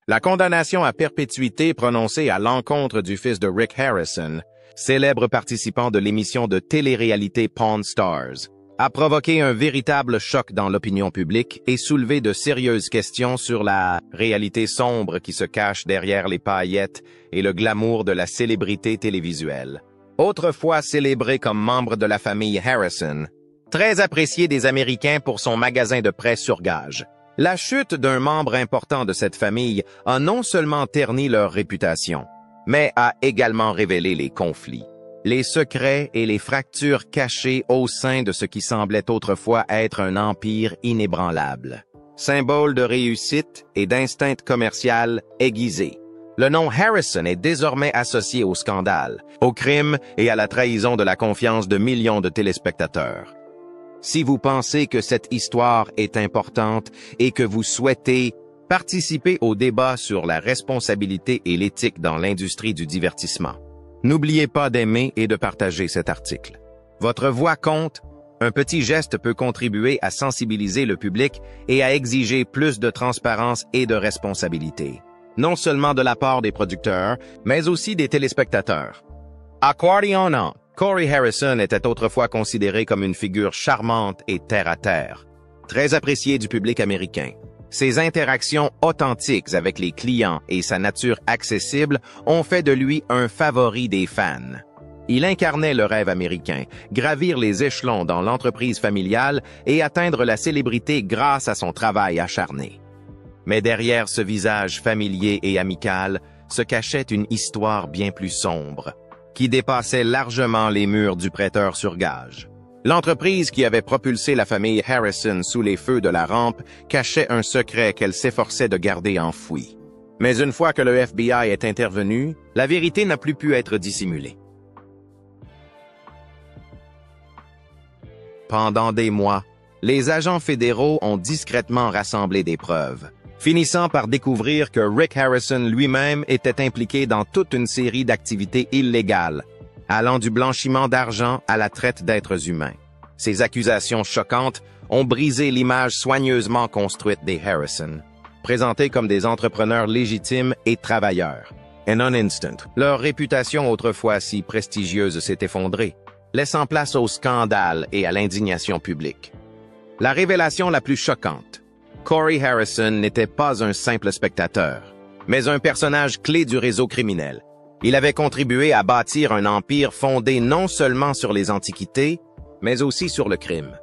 La condamnation à perpétuité prononcée à l'encontre du fils de Rick Harrison, célèbre participant de l'émission de télé-réalité Pawn Stars, a provoqué un véritable choc dans l'opinion publique et soulevé de sérieuses questions sur la réalité sombre qui se cache derrière les paillettes et le glamour de la célébrité télévisuelle. Autrefois célébré comme membre de la famille Harrison, très apprécié des Américains pour son magasin de prêts sur gage, la chute d'un membre important de cette famille a non seulement terni leur réputation, mais a également révélé les conflits, les secrets et les fractures cachées au sein de ce qui semblait autrefois être un empire inébranlable. Symbole de réussite et d'instinct commercial aiguisé, le nom Harrison est désormais associé au scandale, au crime et à la trahison de la confiance de millions de téléspectateurs. Si vous pensez que cette histoire est importante et que vous souhaitez participer au débat sur la responsabilité et l'éthique dans l'industrie du divertissement, n'oubliez pas d'aimer et de partager cet article. Votre voix compte, un petit geste peut contribuer à sensibiliser le public et à exiger plus de transparence et de responsabilité, non seulement de la part des producteurs, mais aussi des téléspectateurs. Accordionnant, Corey Harrison était autrefois considéré comme une figure charmante et terre-à-terre, très apprécié du public américain. Ses interactions authentiques avec les clients et sa nature accessible ont fait de lui un favori des fans. Il incarnait le rêve américain, gravir les échelons dans l'entreprise familiale et atteindre la célébrité grâce à son travail acharné. Mais derrière ce visage familier et amical se cachait une histoire bien plus sombre, qui dépassait largement les murs du prêteur sur gage. L'entreprise qui avait propulsé la famille Harrison sous les feux de la rampe cachait un secret qu'elle s'efforçait de garder enfoui. Mais une fois que le FBI est intervenu, la vérité n'a plus pu être dissimulée. Pendant des mois, les agents fédéraux ont discrètement rassemblé des preuves, finissant par découvrir que Rick Harrison lui-même était impliqué dans toute une série d'activités illégales, allant du blanchiment d'argent à la traite d'êtres humains. Ces accusations choquantes ont brisé l'image soigneusement construite des Harrison, présentés comme des entrepreneurs légitimes et travailleurs. In an instant, leur réputation autrefois si prestigieuse s'est effondrée, laissant place au scandale et à l'indignation publique. La révélation la plus choquante: Corey Harrison n'était pas un simple spectateur, mais un personnage clé du réseau criminel. Il avait contribué à bâtir un empire fondé non seulement sur les antiquités, mais aussi sur le crime.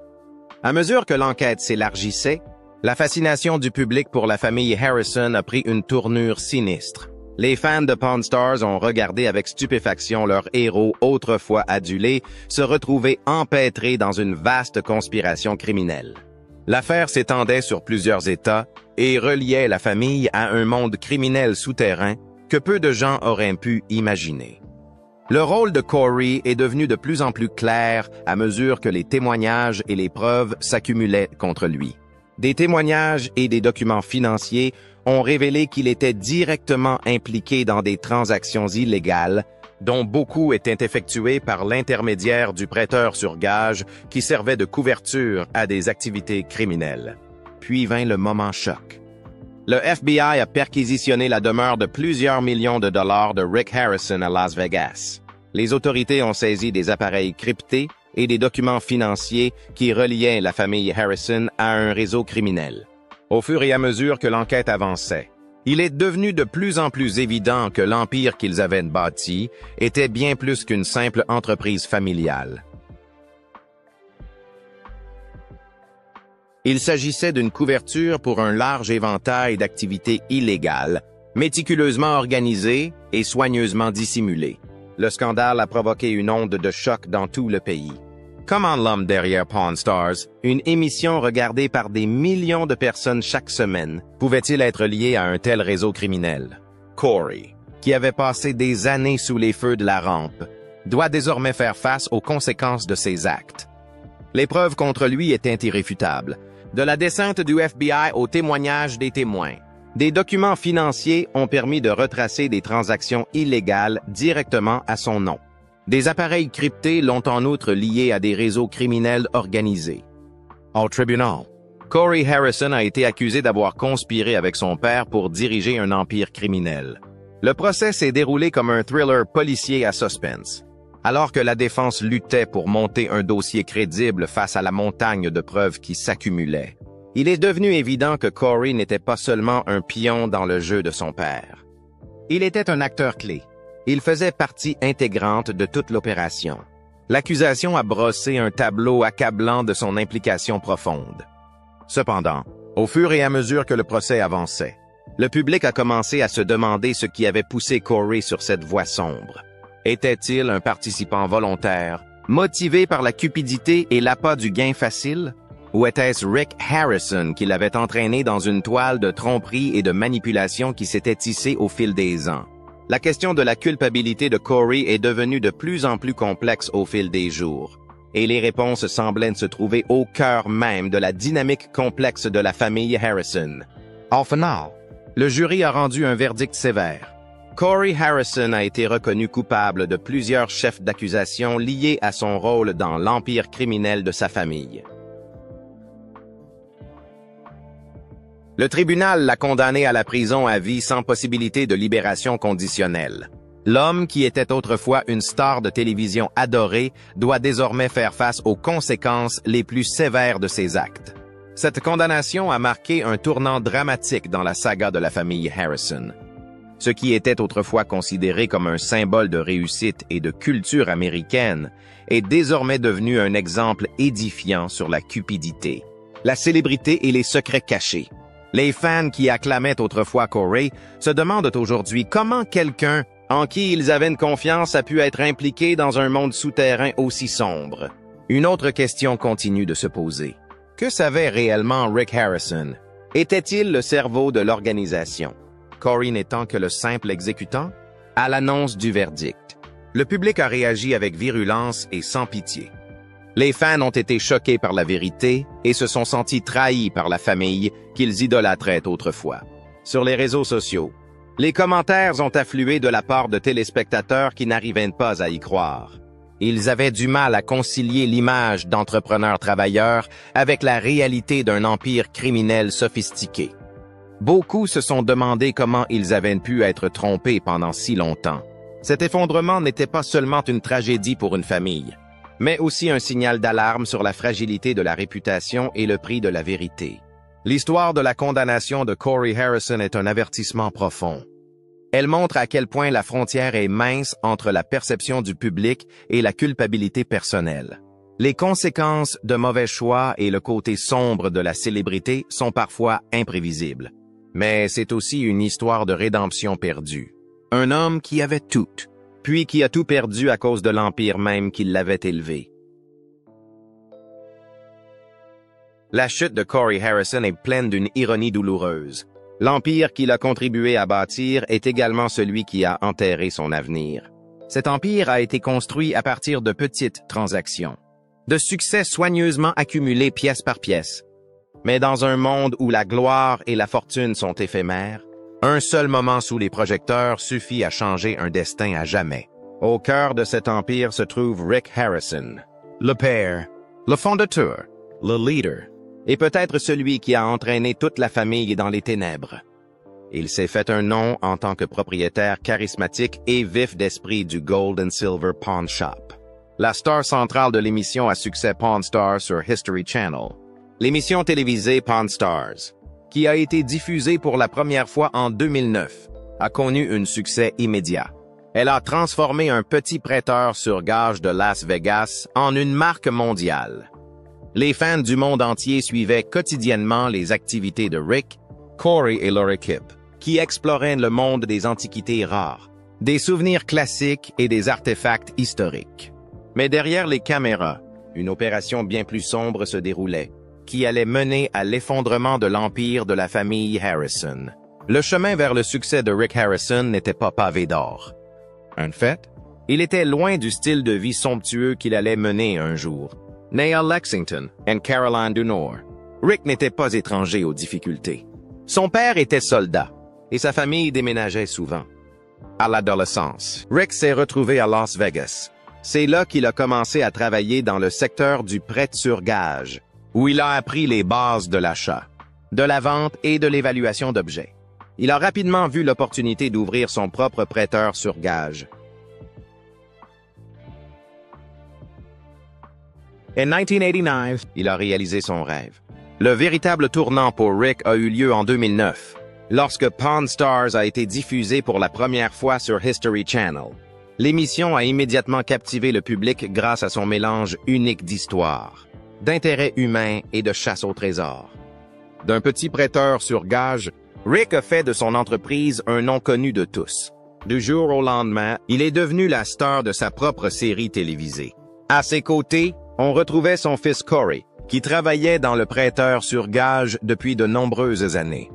À mesure que l'enquête s'élargissait, la fascination du public pour la famille Harrison a pris une tournure sinistre. Les fans de Pawn Stars ont regardé avec stupéfaction leur héros autrefois adulé se retrouver empêtré dans une vaste conspiration criminelle. L'affaire s'étendait sur plusieurs États et reliait la famille à un monde criminel souterrain que peu de gens auraient pu imaginer. Le rôle de Corey est devenu de plus en plus clair à mesure que les témoignages et les preuves s'accumulaient contre lui. Des témoignages et des documents financiers ont révélé qu'il était directement impliqué dans des transactions illégales, dont beaucoup étaient effectués par l'intermédiaire du prêteur sur gage qui servait de couverture à des activités criminelles. Puis vint le moment choc. Le FBI a perquisitionné la demeure de plusieurs millions de dollars de Rick Harrison à Las Vegas. Les autorités ont saisi des appareils cryptés et des documents financiers qui reliaient la famille Harrison à un réseau criminel. Au fur et à mesure que l'enquête avançait, il est devenu de plus en plus évident que l'empire qu'ils avaient bâti était bien plus qu'une simple entreprise familiale. Il s'agissait d'une couverture pour un large éventail d'activités illégales, méticuleusement organisées et soigneusement dissimulées. Le scandale a provoqué une onde de choc dans tout le pays. Comment l'homme derrière Pawn Stars, une émission regardée par des millions de personnes chaque semaine, pouvait-il être lié à un tel réseau criminel? Corey, qui avait passé des années sous les feux de la rampe, doit désormais faire face aux conséquences de ses actes. Les preuves contre lui étaient irréfutables. De la descente du FBI aux témoignages des témoins, des documents financiers ont permis de retracer des transactions illégales directement à son nom. Des appareils cryptés l'ont en outre lié à des réseaux criminels organisés. Au tribunal, Corey Harrison a été accusé d'avoir conspiré avec son père pour diriger un empire criminel. Le procès s'est déroulé comme un thriller policier à suspense. Alors que la défense luttait pour monter un dossier crédible face à la montagne de preuves qui s'accumulaient, il est devenu évident que Corey n'était pas seulement un pion dans le jeu de son père. Il était un acteur clé. Il faisait partie intégrante de toute l'opération. L'accusation a brossé un tableau accablant de son implication profonde. Cependant, au fur et à mesure que le procès avançait, le public a commencé à se demander ce qui avait poussé Corey sur cette voie sombre. Était-il un participant volontaire, motivé par la cupidité et l'appât du gain facile? Ou était-ce Rick Harrison qui l'avait entraîné dans une toile de tromperie et de manipulation qui s'était tissée au fil des ans? La question de la culpabilité de Corey est devenue de plus en plus complexe au fil des jours, et les réponses semblaient se trouver au cœur même de la dynamique complexe de la famille Harrison. En final, le jury a rendu un verdict sévère. Corey Harrison a été reconnu coupable de plusieurs chefs d'accusation liés à son rôle dans l'empire criminel de sa famille. Le tribunal l'a condamné à la prison à vie sans possibilité de libération conditionnelle. L'homme, qui était autrefois une star de télévision adorée, doit désormais faire face aux conséquences les plus sévères de ses actes. Cette condamnation a marqué un tournant dramatique dans la saga de la famille Harrison. Ce qui était autrefois considéré comme un symbole de réussite et de culture américaine est désormais devenu un exemple édifiant sur la cupidité, la célébrité et les secrets cachés. Les fans qui acclamaient autrefois Corey se demandent aujourd'hui comment quelqu'un en qui ils avaient une confiance a pu être impliqué dans un monde souterrain aussi sombre. Une autre question continue de se poser. Que savait réellement Rick Harrison? Était-il le cerveau de l'organisation? Corey n'étant que le simple exécutant? À l'annonce du verdict, le public a réagi avec virulence et sans pitié. Les fans ont été choqués par la vérité et se sont sentis trahis par la famille qu'ils idolâtraient autrefois. Sur les réseaux sociaux, les commentaires ont afflué de la part de téléspectateurs qui n'arrivaient pas à y croire. Ils avaient du mal à concilier l'image d'entrepreneurs travailleurs avec la réalité d'un empire criminel sophistiqué. Beaucoup se sont demandé comment ils avaient pu être trompés pendant si longtemps. Cet effondrement n'était pas seulement une tragédie pour une famille, mais aussi un signal d'alarme sur la fragilité de la réputation et le prix de la vérité. L'histoire de la condamnation de Corey Harrison est un avertissement profond. Elle montre à quel point la frontière est mince entre la perception du public et la culpabilité personnelle. Les conséquences de mauvais choix et le côté sombre de la célébrité sont parfois imprévisibles. Mais c'est aussi une histoire de rédemption perdue. Un homme qui avait tout, puis qui a tout perdu à cause de l'empire même qui l'avait élevé. La chute de Corey Harrison est pleine d'une ironie douloureuse. L'empire qu'il a contribué à bâtir est également celui qui a enterré son avenir. Cet empire a été construit à partir de petites transactions, de succès soigneusement accumulés pièce par pièce. Mais dans un monde où la gloire et la fortune sont éphémères, un seul moment sous les projecteurs suffit à changer un destin à jamais. Au cœur de cet empire se trouve Rick Harrison, le père, le fondateur, le leader, et peut-être celui qui a entraîné toute la famille dans les ténèbres. Il s'est fait un nom en tant que propriétaire charismatique et vif d'esprit du Gold and Silver Pawn Shop, la star centrale de l'émission à succès Pawn Stars sur History Channel. L'émission télévisée Pawn Stars, qui a été diffusée pour la première fois en 2009, a connu un succès immédiat. Elle a transformé un petit prêteur sur gage de Las Vegas en une marque mondiale. Les fans du monde entier suivaient quotidiennement les activités de Rick, Corey et leur équipe, qui exploraient le monde des antiquités rares, des souvenirs classiques et des artefacts historiques. Mais derrière les caméras, une opération bien plus sombre se déroulait, qui allait mener à l'effondrement de l'empire de la famille Harrison. Le chemin vers le succès de Rick Harrison n'était pas pavé d'or. En fait, il était loin du style de vie somptueux qu'il allait mener un jour. Né à Lexington, en Caroline du Nord, Rick n'était pas étranger aux difficultés. Son père était soldat, et sa famille déménageait souvent. À l'adolescence, Rick s'est retrouvé à Las Vegas. C'est là qu'il a commencé à travailler dans le secteur du prêt sur gage. où il a appris les bases de l'achat, de la vente et de l'évaluation d'objets. Il a rapidement vu l'opportunité d'ouvrir son propre prêteur sur gage. En 1989, il a réalisé son rêve. Le véritable tournant pour Rick a eu lieu en 2009, lorsque Pawn Stars a été diffusé pour la première fois sur History Channel. L'émission a immédiatement captivé le public grâce à son mélange unique d'histoire, d'intérêt humain et de chasse au trésor. D'un petit prêteur sur gage, Rick a fait de son entreprise un nom connu de tous. Du jour au lendemain, il est devenu la star de sa propre série télévisée. À ses côtés, on retrouvait son fils Corey, qui travaillait dans le prêteur sur gage depuis de nombreuses années.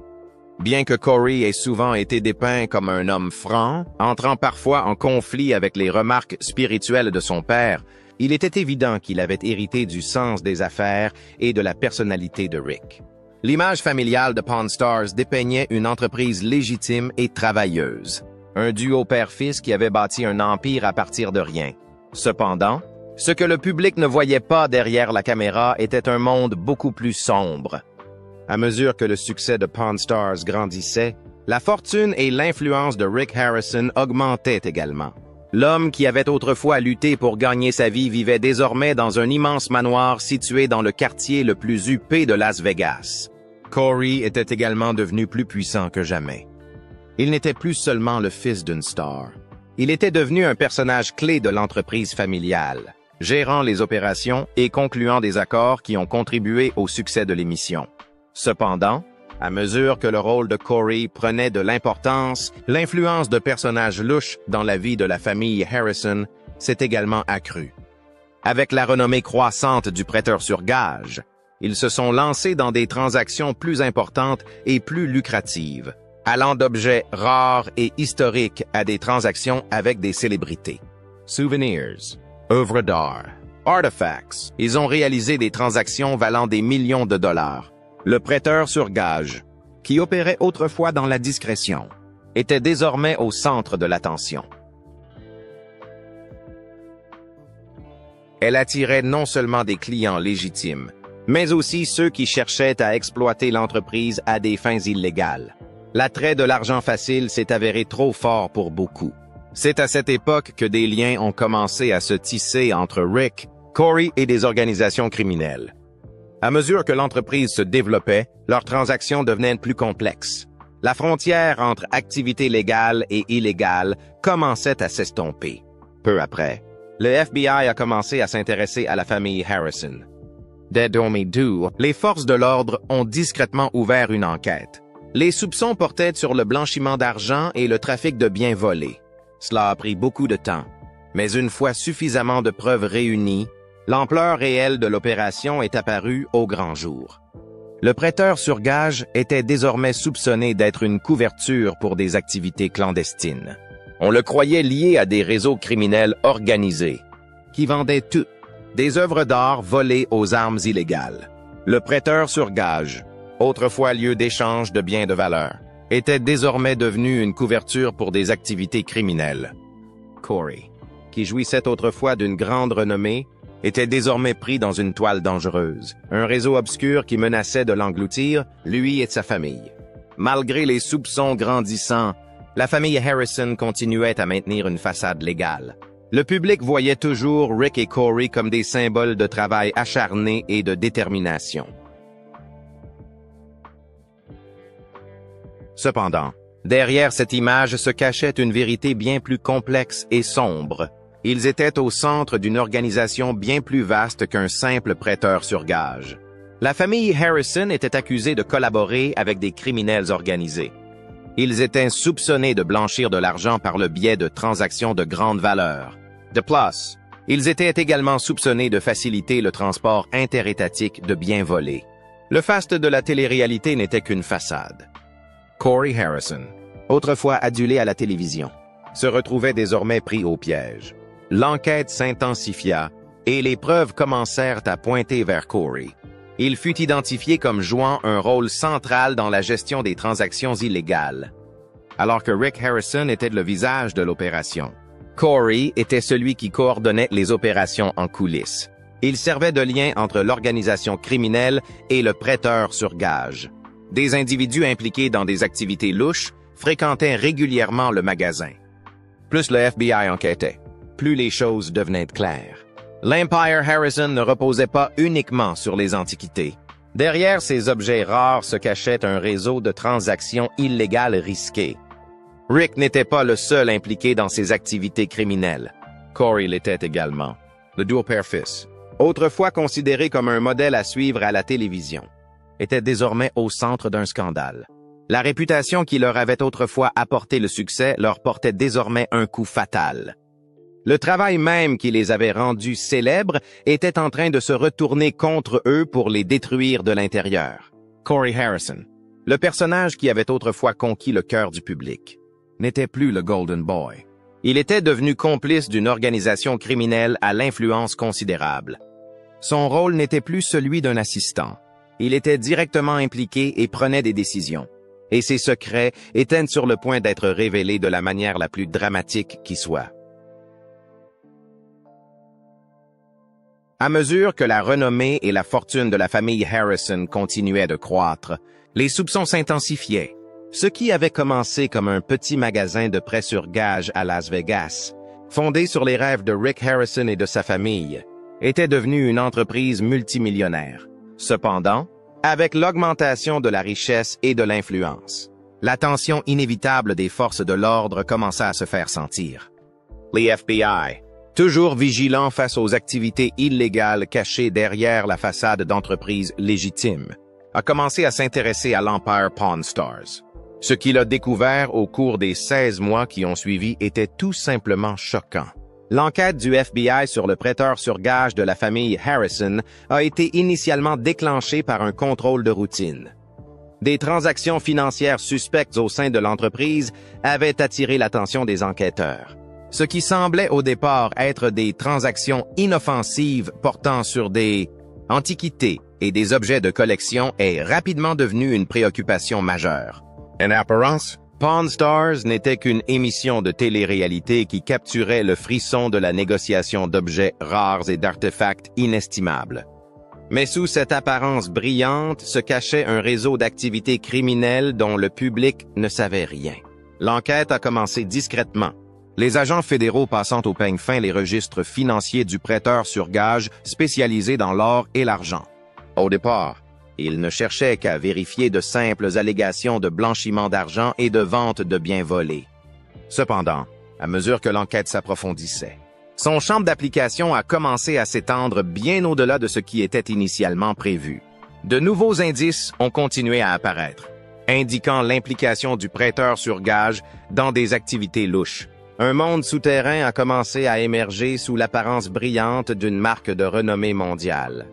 Bien que Corey ait souvent été dépeint comme un homme franc, entrant parfois en conflit avec les remarques spirituelles de son père, il était évident qu'il avait hérité du sens des affaires et de la personnalité de Rick. L'image familiale de Pawn Stars dépeignait une entreprise légitime et travailleuse, un duo père-fils qui avait bâti un empire à partir de rien. Cependant, ce que le public ne voyait pas derrière la caméra était un monde beaucoup plus sombre. À mesure que le succès de Pawn Stars grandissait, la fortune et l'influence de Rick Harrison augmentaient également. L'homme qui avait autrefois lutté pour gagner sa vie vivait désormais dans un immense manoir situé dans le quartier le plus huppé de Las Vegas. Corey était également devenu plus puissant que jamais. Il n'était plus seulement le fils d'une star. Il était devenu un personnage clé de l'entreprise familiale, gérant les opérations et concluant des accords qui ont contribué au succès de l'émission. Cependant, à mesure que le rôle de Corey prenait de l'importance, l'influence de personnages louches dans la vie de la famille Harrison s'est également accrue. Avec la renommée croissante du prêteur sur gage, ils se sont lancés dans des transactions plus importantes et plus lucratives, allant d'objets rares et historiques à des transactions avec des célébrités. Souvenirs, œuvres d'art, artifacts, ils ont réalisé des transactions valant des millions de dollars. Le prêteur sur gage, qui opérait autrefois dans la discrétion, était désormais au centre de l'attention. Elle attirait non seulement des clients légitimes, mais aussi ceux qui cherchaient à exploiter l'entreprise à des fins illégales. L'attrait de l'argent facile s'est avéré trop fort pour beaucoup. C'est à cette époque que des liens ont commencé à se tisser entre Rick, Corey et des organisations criminelles. À mesure que l'entreprise se développait, leurs transactions devenaient plus complexes. La frontière entre activités légales et illégales commençait à s'estomper. Peu après, le FBI a commencé à s'intéresser à la famille Harrison. Dès 2002, les forces de l'ordre ont discrètement ouvert une enquête. Les soupçons portaient sur le blanchiment d'argent et le trafic de biens volés. Cela a pris beaucoup de temps, mais une fois suffisamment de preuves réunies, l'ampleur réelle de l'opération est apparue au grand jour. Le prêteur sur gage était désormais soupçonné d'être une couverture pour des activités clandestines. On le croyait lié à des réseaux criminels organisés, qui vendaient tout, des œuvres d'art volées aux armes illégales. Le prêteur sur gage, autrefois lieu d'échange de biens de valeur, était désormais devenu une couverture pour des activités criminelles. Corey, qui jouissait autrefois d'une grande renommée, était désormais pris dans une toile dangereuse, un réseau obscur qui menaçait de l'engloutir, lui et sa famille. Malgré les soupçons grandissants, la famille Harrison continuait à maintenir une façade légale. Le public voyait toujours Rick et Corey comme des symboles de travail acharné et de détermination. Cependant, derrière cette image se cachait une vérité bien plus complexe et sombre. Ils étaient au centre d'une organisation bien plus vaste qu'un simple prêteur sur gage. La famille Harrison était accusée de collaborer avec des criminels organisés. Ils étaient soupçonnés de blanchir de l'argent par le biais de transactions de grande valeur. De plus, ils étaient également soupçonnés de faciliter le transport interétatique de biens volés. Le faste de la télé-réalité n'était qu'une façade. Corey Harrison, autrefois adulé à la télévision, se retrouvait désormais pris au piège. L'enquête s'intensifia et les preuves commencèrent à pointer vers Corey. Il fut identifié comme jouant un rôle central dans la gestion des transactions illégales, alors que Rick Harrison était le visage de l'opération. Corey était celui qui coordonnait les opérations en coulisses. Il servait de lien entre l'organisation criminelle et le prêteur sur gage. Des individus impliqués dans des activités louches fréquentaient régulièrement le magasin. Plus le FBI enquêtait, plus les choses devenaient claires. L'Empire Harrison ne reposait pas uniquement sur les antiquités. Derrière ces objets rares se cachait un réseau de transactions illégales risquées. Rick n'était pas le seul impliqué dans ces activités criminelles. Corey l'était également. Le duo père-fils, autrefois considéré comme un modèle à suivre à la télévision, était désormais au centre d'un scandale. La réputation qui leur avait autrefois apporté le succès leur portait désormais un coup fatal. Le travail même qui les avait rendus célèbres était en train de se retourner contre eux pour les détruire de l'intérieur. Corey Harrison, le personnage qui avait autrefois conquis le cœur du public, n'était plus le Golden Boy. Il était devenu complice d'une organisation criminelle à l'influence considérable. Son rôle n'était plus celui d'un assistant. Il était directement impliqué et prenait des décisions. Et ses secrets étaient sur le point d'être révélés de la manière la plus dramatique qui soit. À mesure que la renommée et la fortune de la famille Harrison continuaient de croître, les soupçons s'intensifiaient. Ce qui avait commencé comme un petit magasin de prêt sur gage à Las Vegas, fondé sur les rêves de Rick Harrison et de sa famille, était devenu une entreprise multimillionnaire. Cependant, avec l'augmentation de la richesse et de l'influence, l'attention inévitable des forces de l'ordre commença à se faire sentir. Les FBI, toujours vigilants face aux activités illégales cachées derrière la façade d'entreprises légitimes, a commencé à s'intéresser à l'Empire Pawn Stars. Ce qu'il a découvert au cours des 16 mois qui ont suivi était tout simplement choquant. L'enquête du FBI sur le prêteur sur gage de la famille Harrison a été initialement déclenchée par un contrôle de routine. Des transactions financières suspectes au sein de l'entreprise avaient attiré l'attention des enquêteurs. Ce qui semblait au départ être des transactions inoffensives portant sur des antiquités et des objets de collection est rapidement devenu une préoccupation majeure. En apparence, Pawn Stars n'était qu'une émission de télé-réalité qui capturait le frisson de la négociation d'objets rares et d'artefacts inestimables. Mais sous cette apparence brillante se cachait un réseau d'activités criminelles dont le public ne savait rien. L'enquête a commencé discrètement, les agents fédéraux passant au peigne fin les registres financiers du prêteur sur gage spécialisé dans l'or et l'argent. Au départ, ils ne cherchaient qu'à vérifier de simples allégations de blanchiment d'argent et de vente de biens volés. Cependant, à mesure que l'enquête s'approfondissait, son champ d'application a commencé à s'étendre bien au-delà de ce qui était initialement prévu. De nouveaux indices ont continué à apparaître, indiquant l'implication du prêteur sur gage dans des activités louches. Un monde souterrain a commencé à émerger sous l'apparence brillante d'une marque de renommée mondiale.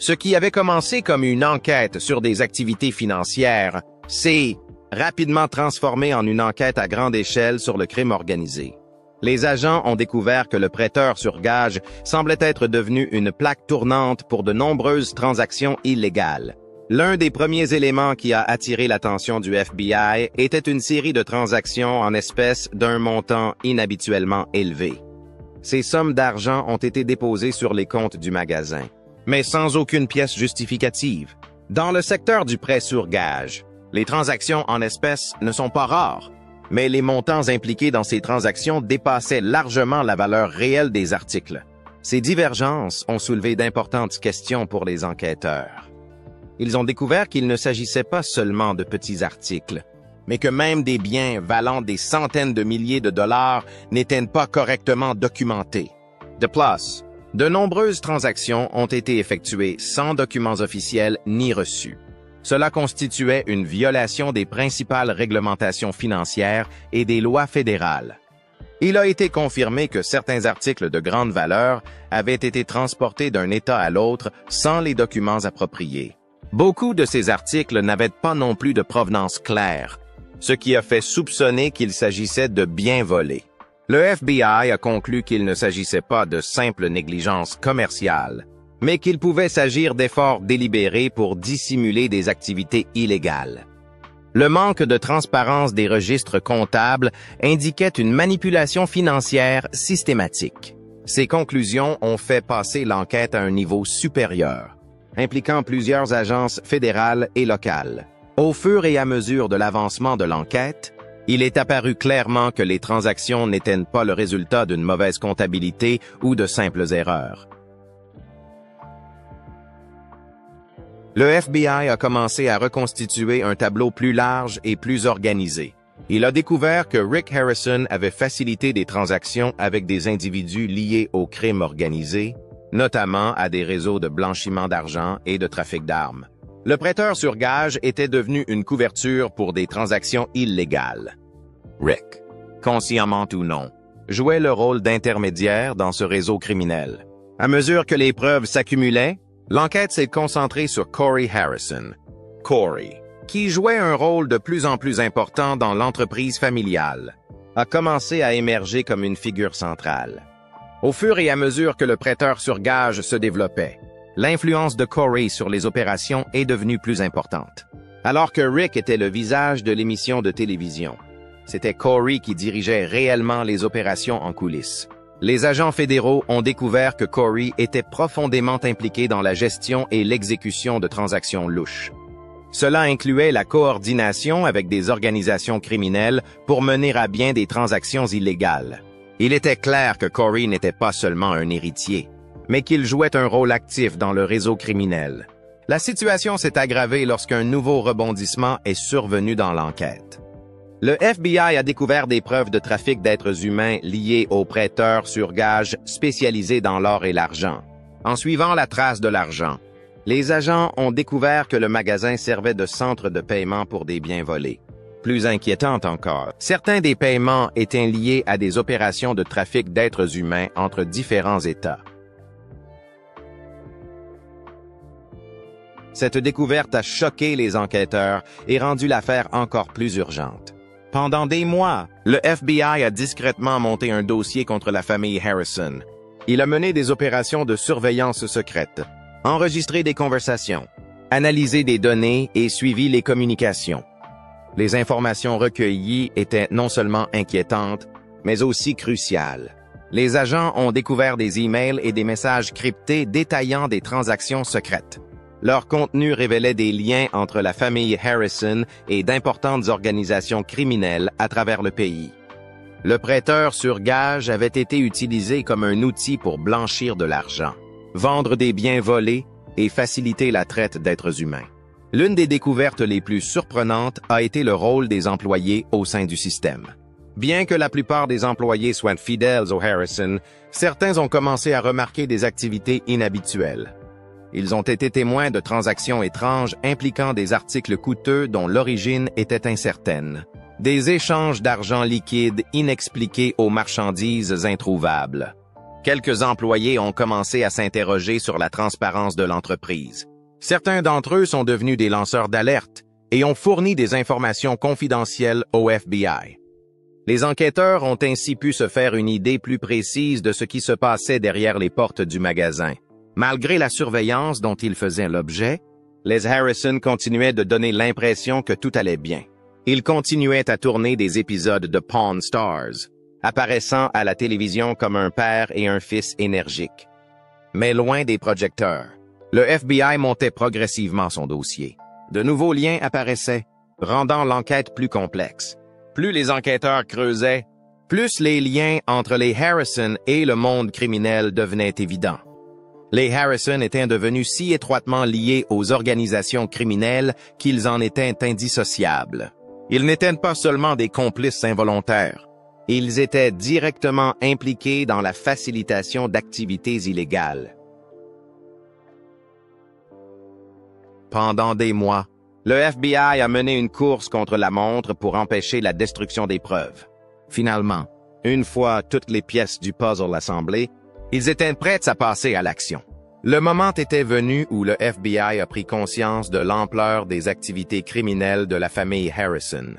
Ce qui avait commencé comme une enquête sur des activités financières s'est rapidement transformé en une enquête à grande échelle sur le crime organisé. Les agents ont découvert que le prêteur sur gage semblait être devenu une plaque tournante pour de nombreuses transactions illégales. L'un des premiers éléments qui a attiré l'attention du FBI était une série de transactions en espèces d'un montant inhabituellement élevé. Ces sommes d'argent ont été déposées sur les comptes du magasin, mais sans aucune pièce justificative. Dans le secteur du prêt sur gage, les transactions en espèces ne sont pas rares, mais les montants impliqués dans ces transactions dépassaient largement la valeur réelle des articles. Ces divergences ont soulevé d'importantes questions pour les enquêteurs. Ils ont découvert qu'il ne s'agissait pas seulement de petits articles, mais que même des biens valant des centaines de milliers de dollars n'étaient pas correctement documentés. De plus, de nombreuses transactions ont été effectuées sans documents officiels ni reçus. Cela constituait une violation des principales réglementations financières et des lois fédérales. Il a été confirmé que certains articles de grande valeur avaient été transportés d'un État à l'autre sans les documents appropriés. Beaucoup de ces articles n'avaient pas non plus de provenance claire, ce qui a fait soupçonner qu'il s'agissait de biens volés. Le FBI a conclu qu'il ne s'agissait pas de simple négligence commerciale, mais qu'il pouvait s'agir d'efforts délibérés pour dissimuler des activités illégales. Le manque de transparence des registres comptables indiquait une manipulation financière systématique. Ces conclusions ont fait passer l'enquête à un niveau supérieur, impliquant plusieurs agences fédérales et locales. Au fur et à mesure de l'avancement de l'enquête, il est apparu clairement que les transactions n'étaient pas le résultat d'une mauvaise comptabilité ou de simples erreurs. Le FBI a commencé à reconstituer un tableau plus large et plus organisé. Il a découvert que Rick Harrison avait facilité des transactions avec des individus liés au crime organisé, notamment à des réseaux de blanchiment d'argent et de trafic d'armes. Le prêteur sur gage était devenu une couverture pour des transactions illégales. Rick, consciemment ou non, jouait le rôle d'intermédiaire dans ce réseau criminel. À mesure que les preuves s'accumulaient, l'enquête s'est concentrée sur Corey Harrison, Corey, qui jouait un rôle de plus en plus important dans l'entreprise familiale, a commencé à émerger comme une figure centrale. Au fur et à mesure que le prêteur sur gage se développait, l'influence de Corey sur les opérations est devenue plus importante. Alors que Rick était le visage de l'émission de télévision, c'était Corey qui dirigeait réellement les opérations en coulisses. Les agents fédéraux ont découvert que Corey était profondément impliqué dans la gestion et l'exécution de transactions louches. Cela incluait la coordination avec des organisations criminelles pour mener à bien des transactions illégales. Il était clair que Corey n'était pas seulement un héritier, mais qu'il jouait un rôle actif dans le réseau criminel. La situation s'est aggravée lorsqu'un nouveau rebondissement est survenu dans l'enquête. Le FBI a découvert des preuves de trafic d'êtres humains liés aux prêteurs sur gage spécialisés dans l'or et l'argent. En suivant la trace de l'argent, les agents ont découvert que le magasin servait de centre de paiement pour des biens volés. Plus inquiétant encore, certains des paiements étaient liés à des opérations de trafic d'êtres humains entre différents États. Cette découverte a choqué les enquêteurs et rendu l'affaire encore plus urgente. Pendant des mois, le FBI a discrètement monté un dossier contre la famille Harrison. Il a mené des opérations de surveillance secrète, enregistré des conversations, analysé des données et suivi les communications. Les informations recueillies étaient non seulement inquiétantes, mais aussi cruciales. Les agents ont découvert des emails et des messages cryptés détaillant des transactions secrètes. Leur contenu révélait des liens entre la famille Harrison et d'importantes organisations criminelles à travers le pays. Le prêteur sur gage avait été utilisé comme un outil pour blanchir de l'argent, vendre des biens volés et faciliter la traite d'êtres humains. L'une des découvertes les plus surprenantes a été le rôle des employés au sein du système. Bien que la plupart des employés soient fidèles aux Harrison, certains ont commencé à remarquer des activités inhabituelles. Ils ont été témoins de transactions étranges impliquant des articles coûteux dont l'origine était incertaine. Des échanges d'argent liquide inexpliqués aux marchandises introuvables. Quelques employés ont commencé à s'interroger sur la transparence de l'entreprise. Certains d'entre eux sont devenus des lanceurs d'alerte et ont fourni des informations confidentielles au FBI. Les enquêteurs ont ainsi pu se faire une idée plus précise de ce qui se passait derrière les portes du magasin. Malgré la surveillance dont ils faisaient l'objet, les Harrison continuaient de donner l'impression que tout allait bien. Ils continuaient à tourner des épisodes de Pawn Stars, apparaissant à la télévision comme un père et un fils énergiques. Mais loin des projecteurs, le FBI montait progressivement son dossier. De nouveaux liens apparaissaient, rendant l'enquête plus complexe. Plus les enquêteurs creusaient, plus les liens entre les Harrison et le monde criminel devenaient évidents. Les Harrison étaient devenus si étroitement liés aux organisations criminelles qu'ils en étaient indissociables. Ils n'étaient pas seulement des complices involontaires, ils étaient directement impliqués dans la facilitation d'activités illégales. Pendant des mois, le FBI a mené une course contre la montre pour empêcher la destruction des preuves. Finalement, une fois toutes les pièces du puzzle assemblées, ils étaient prêts à passer à l'action. Le moment était venu où le FBI a pris conscience de l'ampleur des activités criminelles de la famille Harrison.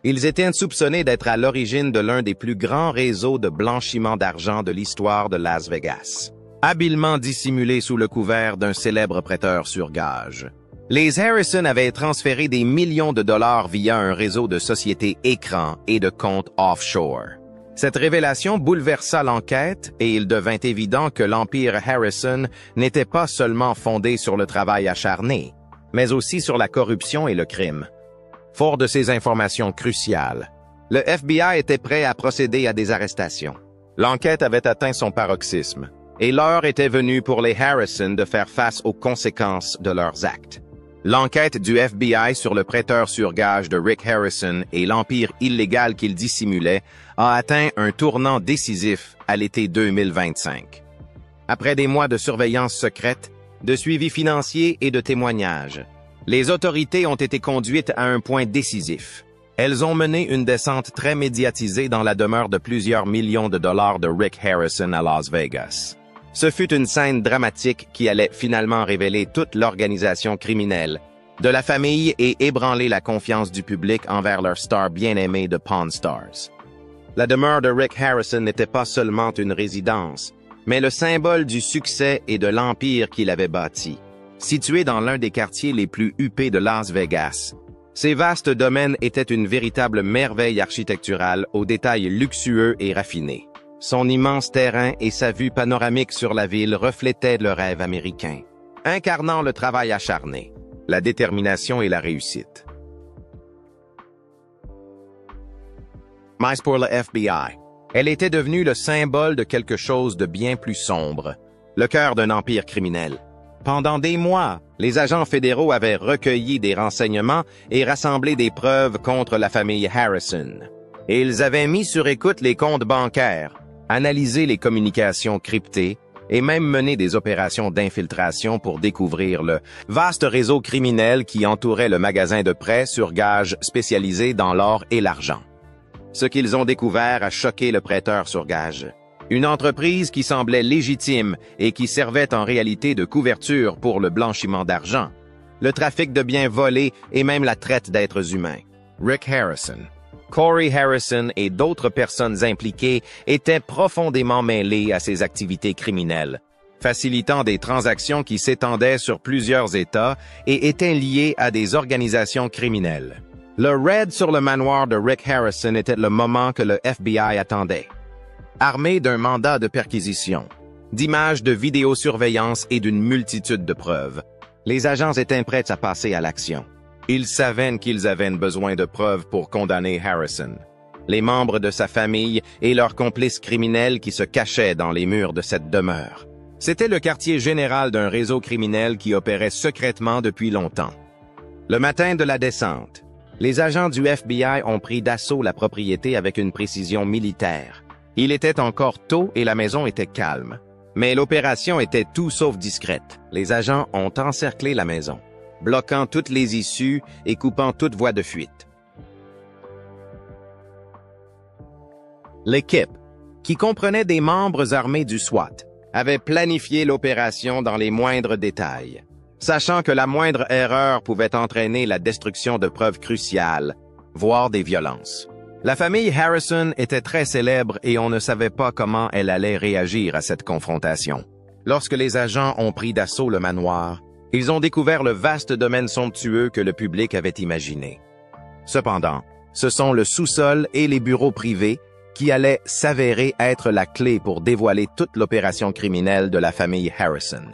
Ils étaient soupçonnés d'être à l'origine de l'un des plus grands réseaux de blanchiment d'argent de l'histoire de Las Vegas, habilement dissimulé sous le couvert d'un célèbre prêteur sur gage. Les Harrison avaient transféré des millions de dollars via un réseau de sociétés écrans et de comptes offshore. Cette révélation bouleversa l'enquête et il devint évident que l'empire Harrison n'était pas seulement fondé sur le travail acharné, mais aussi sur la corruption et le crime. Fort de ces informations cruciales, le FBI était prêt à procéder à des arrestations. L'enquête avait atteint son paroxysme, et l'heure était venue pour les Harrison de faire face aux conséquences de leurs actes. L'enquête du FBI sur le prêteur sur gage de Rick Harrison et l'empire illégal qu'il dissimulait a atteint un tournant décisif à l'été 2025. Après des mois de surveillance secrète, de suivi financier et de témoignages, les autorités ont été conduites à un point décisif. Elles ont mené une descente très médiatisée dans la demeure de plusieurs millions de dollars de Rick Harrison à Las Vegas. Ce fut une scène dramatique qui allait finalement révéler toute l'organisation criminelle de la famille et ébranler la confiance du public envers leur star bien-aimée de Pawn Stars. La demeure de Rick Harrison n'était pas seulement une résidence, mais le symbole du succès et de l'empire qu'il avait bâti. Situé dans l'un des quartiers les plus huppés de Las Vegas, ces vastes domaines étaient une véritable merveille architecturale aux détails luxueux et raffinés. Son immense terrain et sa vue panoramique sur la ville reflétaient le rêve américain, incarnant le travail acharné, la détermination et la réussite. Mais pour le FBI, elle était devenue le symbole de quelque chose de bien plus sombre, le cœur d'un empire criminel. Pendant des mois, les agents fédéraux avaient recueilli des renseignements et rassemblé des preuves contre la famille Harrison. Et ils avaient mis sur écoute les comptes bancaires, analysé les communications cryptées et même mené des opérations d'infiltration pour découvrir le vaste réseau criminel qui entourait le magasin de prêt sur gage spécialisé dans l'or et l'argent. Ce qu'ils ont découvert a choqué le prêteur sur gage. Une entreprise qui semblait légitime et qui servait en réalité de couverture pour le blanchiment d'argent, le trafic de biens volés et même la traite d'êtres humains. Rick Harrison, Corey Harrison et d'autres personnes impliquées étaient profondément mêlés à ces activités criminelles, facilitant des transactions qui s'étendaient sur plusieurs États et étaient liées à des organisations criminelles. Le raid sur le manoir de Rick Harrison était le moment que le FBI attendait. Armé d'un mandat de perquisition, d'images de vidéosurveillance et d'une multitude de preuves, les agents étaient prêts à passer à l'action. Ils savaient qu'ils avaient besoin de preuves pour condamner Harrison, les membres de sa famille et leurs complices criminels qui se cachaient dans les murs de cette demeure. C'était le quartier général d'un réseau criminel qui opérait secrètement depuis longtemps. Le matin de la descente, les agents du FBI ont pris d'assaut la propriété avec une précision militaire. Il était encore tôt et la maison était calme. Mais l'opération était tout sauf discrète. Les agents ont encerclé la maison, bloquant toutes les issues et coupant toute voie de fuite. L'équipe, qui comprenait des membres armés du SWAT, avait planifié l'opération dans les moindres détails, sachant que la moindre erreur pouvait entraîner la destruction de preuves cruciales, voire des violences. La famille Harrison était très célèbre et on ne savait pas comment elle allait réagir à cette confrontation. Lorsque les agents ont pris d'assaut le manoir, ils ont découvert le vaste domaine somptueux que le public avait imaginé. Cependant, ce sont le sous-sol et les bureaux privés qui allaient s'avérer être la clé pour dévoiler toute l'opération criminelle de la famille Harrison.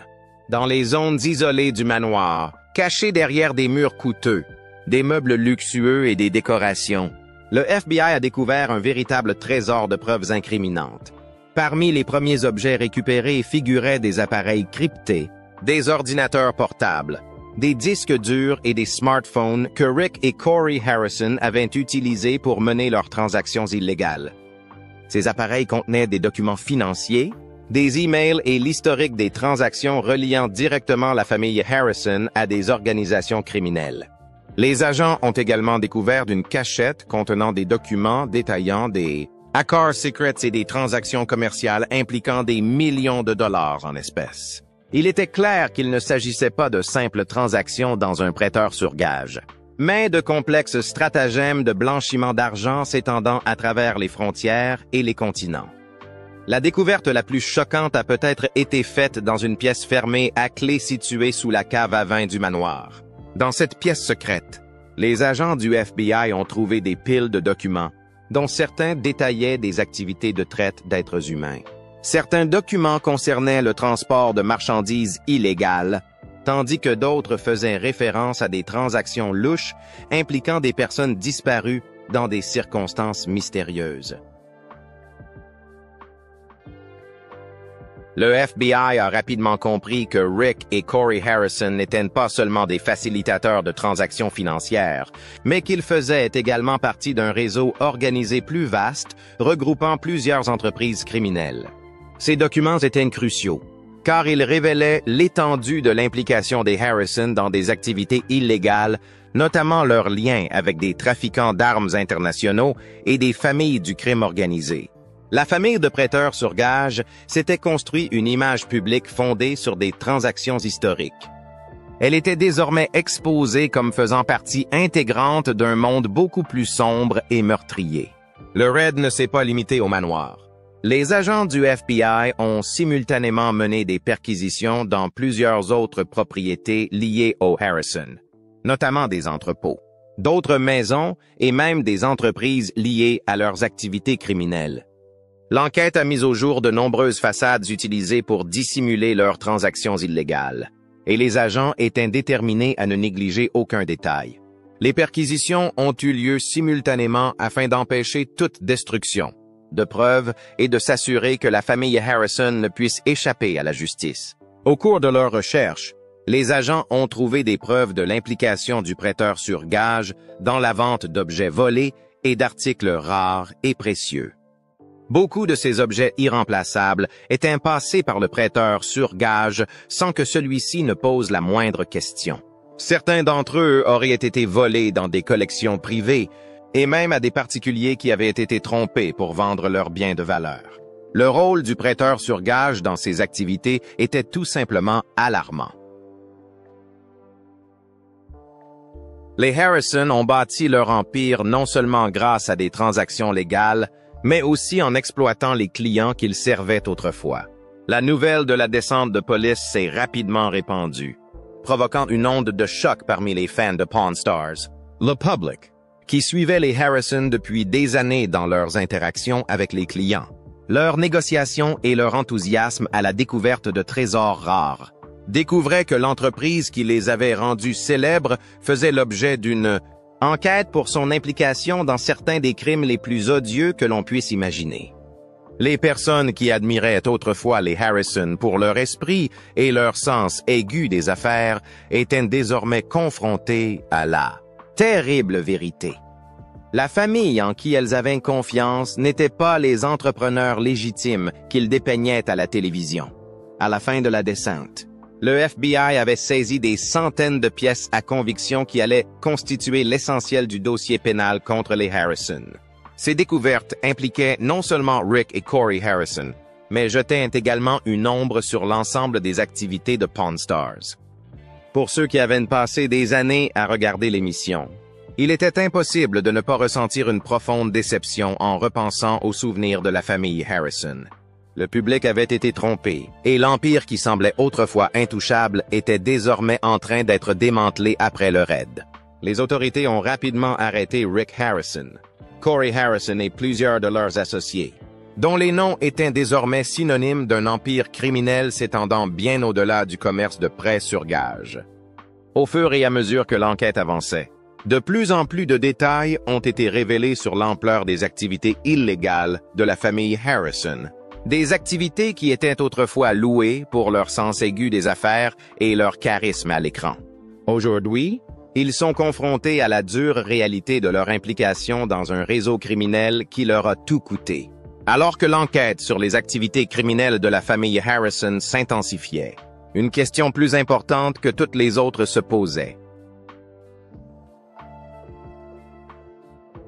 Dans les zones isolées du manoir, cachées derrière des murs coûteux, des meubles luxueux et des décorations, le FBI a découvert un véritable trésor de preuves incriminantes. Parmi les premiers objets récupérés figuraient des appareils cryptés, des ordinateurs portables, des disques durs et des smartphones que Rick et Corey Harrison avaient utilisés pour mener leurs transactions illégales. Ces appareils contenaient des documents financiers, des emails et l'historique des transactions reliant directement la famille Harrison à des organisations criminelles. Les agents ont également découvert une cachette contenant des documents détaillant des accords secrets et des transactions commerciales impliquant des millions de dollars en espèces. Il était clair qu'il ne s'agissait pas de simples transactions dans un prêteur sur gage, mais de complexes stratagèmes de blanchiment d'argent s'étendant à travers les frontières et les continents. La découverte la plus choquante a peut-être été faite dans une pièce fermée à clé située sous la cave à vin du manoir. Dans cette pièce secrète, les agents du FBI ont trouvé des piles de documents, dont certains détaillaient des activités de traite d'êtres humains. Certains documents concernaient le transport de marchandises illégales, tandis que d'autres faisaient référence à des transactions louches impliquant des personnes disparues dans des circonstances mystérieuses. Le FBI a rapidement compris que Rick et Corey Harrison n'étaient pas seulement des facilitateurs de transactions financières, mais qu'ils faisaient également partie d'un réseau organisé plus vaste, regroupant plusieurs entreprises criminelles. Ces documents étaient cruciaux, car ils révélaient l'étendue de l'implication des Harrison dans des activités illégales, notamment leurs liens avec des trafiquants d'armes internationaux et des familles du crime organisé. La famille de prêteurs sur gage s'était construit une image publique fondée sur des transactions historiques. Elle était désormais exposée comme faisant partie intégrante d'un monde beaucoup plus sombre et meurtrier. Le raid ne s'est pas limité au manoir. Les agents du FBI ont simultanément mené des perquisitions dans plusieurs autres propriétés liées aux Harrison, notamment des entrepôts, d'autres maisons et même des entreprises liées à leurs activités criminelles. L'enquête a mis au jour de nombreuses façades utilisées pour dissimuler leurs transactions illégales, et les agents étaient déterminés à ne négliger aucun détail. Les perquisitions ont eu lieu simultanément afin d'empêcher toute destruction de preuves et de s'assurer que la famille Harrison ne puisse échapper à la justice. Au cours de leurs recherches, les agents ont trouvé des preuves de l'implication du prêteur sur gage dans la vente d'objets volés et d'articles rares et précieux. Beaucoup de ces objets irremplaçables étaient passés par le prêteur sur gage sans que celui-ci ne pose la moindre question. Certains d'entre eux auraient été volés dans des collections privées et même à des particuliers qui avaient été trompés pour vendre leurs biens de valeur. Le rôle du prêteur sur gage dans ces activités était tout simplement alarmant. Les Harrison ont bâti leur empire non seulement grâce à des transactions légales, mais aussi en exploitant les clients qu'ils servaient autrefois. La nouvelle de la descente de police s'est rapidement répandue, provoquant une onde de choc parmi les fans de Pawn Stars. Le public, qui suivait les Harrison depuis des années dans leurs interactions avec les clients, leurs négociations et leur enthousiasme à la découverte de trésors rares, découvrait que l'entreprise qui les avait rendus célèbres faisait l'objet d'une enquête pour son implication dans certains des crimes les plus odieux que l'on puisse imaginer. Les personnes qui admiraient autrefois les Harrison pour leur esprit et leur sens aigu des affaires étaient désormais confrontées à la terrible vérité. La famille en qui elles avaient confiance n'était pas les entrepreneurs légitimes qu'ils dépeignaient à la télévision. À la fin de la descente, le FBI avait saisi des centaines de pièces à conviction qui allaient constituer l'essentiel du dossier pénal contre les Harrison. Ces découvertes impliquaient non seulement Rick et Corey Harrison, mais jetaient également une ombre sur l'ensemble des activités de Pawn Stars. Pour ceux qui avaient passé des années à regarder l'émission, il était impossible de ne pas ressentir une profonde déception en repensant aux souvenirs de la famille Harrison. Le public avait été trompé, et l'empire qui semblait autrefois intouchable était désormais en train d'être démantelé après le raid. Les autorités ont rapidement arrêté Rick Harrison, Corey Harrison et plusieurs de leurs associés, dont les noms étaient désormais synonymes d'un empire criminel s'étendant bien au-delà du commerce de prêts sur gage. Au fur et à mesure que l'enquête avançait, de plus en plus de détails ont été révélés sur l'ampleur des activités illégales de la famille Harrison, des activités qui étaient autrefois louées pour leur sens aigu des affaires et leur charisme à l'écran. Aujourd'hui, ils sont confrontés à la dure réalité de leur implication dans un réseau criminel qui leur a tout coûté. Alors que l'enquête sur les activités criminelles de la famille Harrison s'intensifiait, une question plus importante que toutes les autres se posait.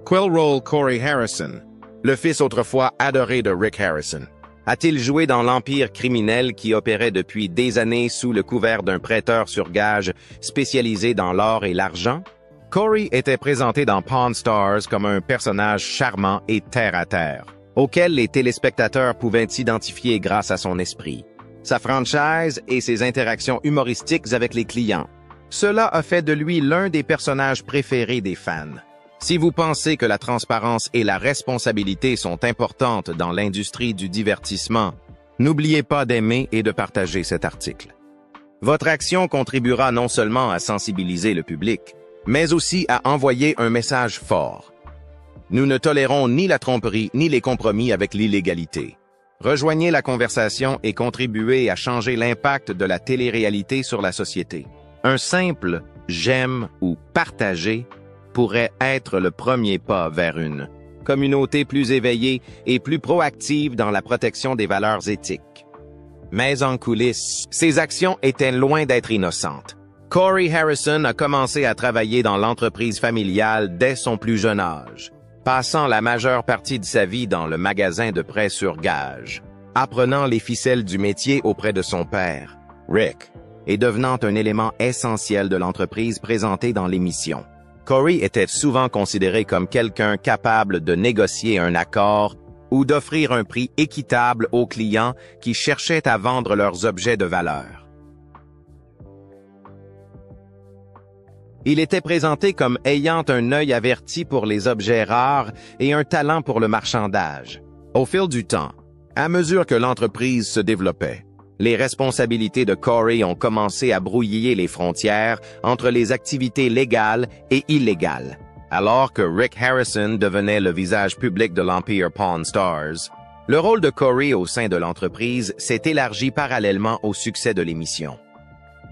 Quel rôle Corey Harrison, le fils autrefois adoré de Rick Harrison, a-t-il joué dans l'empire criminel qui opérait depuis des années sous le couvert d'un prêteur sur gage spécialisé dans l'or et l'argent? Corey était présenté dans Pawn Stars comme un personnage charmant et terre-à-terre, auquel les téléspectateurs pouvaient s'identifier grâce à son esprit, sa franchise et ses interactions humoristiques avec les clients. Cela a fait de lui l'un des personnages préférés des fans. Si vous pensez que la transparence et la responsabilité sont importantes dans l'industrie du divertissement, n'oubliez pas d'aimer et de partager cet article. Votre action contribuera non seulement à sensibiliser le public, mais aussi à envoyer un message fort. Nous ne tolérons ni la tromperie ni les compromis avec l'illégalité. Rejoignez la conversation et contribuez à changer l'impact de la télé-réalité sur la société. Un simple « j'aime » ou « partager » pourrait être le premier pas vers une communauté plus éveillée et plus proactive dans la protection des valeurs éthiques. Mais en coulisses, ces actions étaient loin d'être innocentes. Corey Harrison a commencé à travailler dans l'entreprise familiale dès son plus jeune âge, passant la majeure partie de sa vie dans le magasin de prêt sur gage, apprenant les ficelles du métier auprès de son père, Rick, et devenant un élément essentiel de l'entreprise présentée dans l'émission. Corey était souvent considéré comme quelqu'un capable de négocier un accord ou d'offrir un prix équitable aux clients qui cherchaient à vendre leurs objets de valeur. Il était présenté comme ayant un œil averti pour les objets rares et un talent pour le marchandage. Au fil du temps, à mesure que l'entreprise se développait, les responsabilités de Corey ont commencé à brouiller les frontières entre les activités légales et illégales. Alors que Rick Harrison devenait le visage public de l'Empire Pawn Stars, le rôle de Corey au sein de l'entreprise s'est élargi parallèlement au succès de l'émission.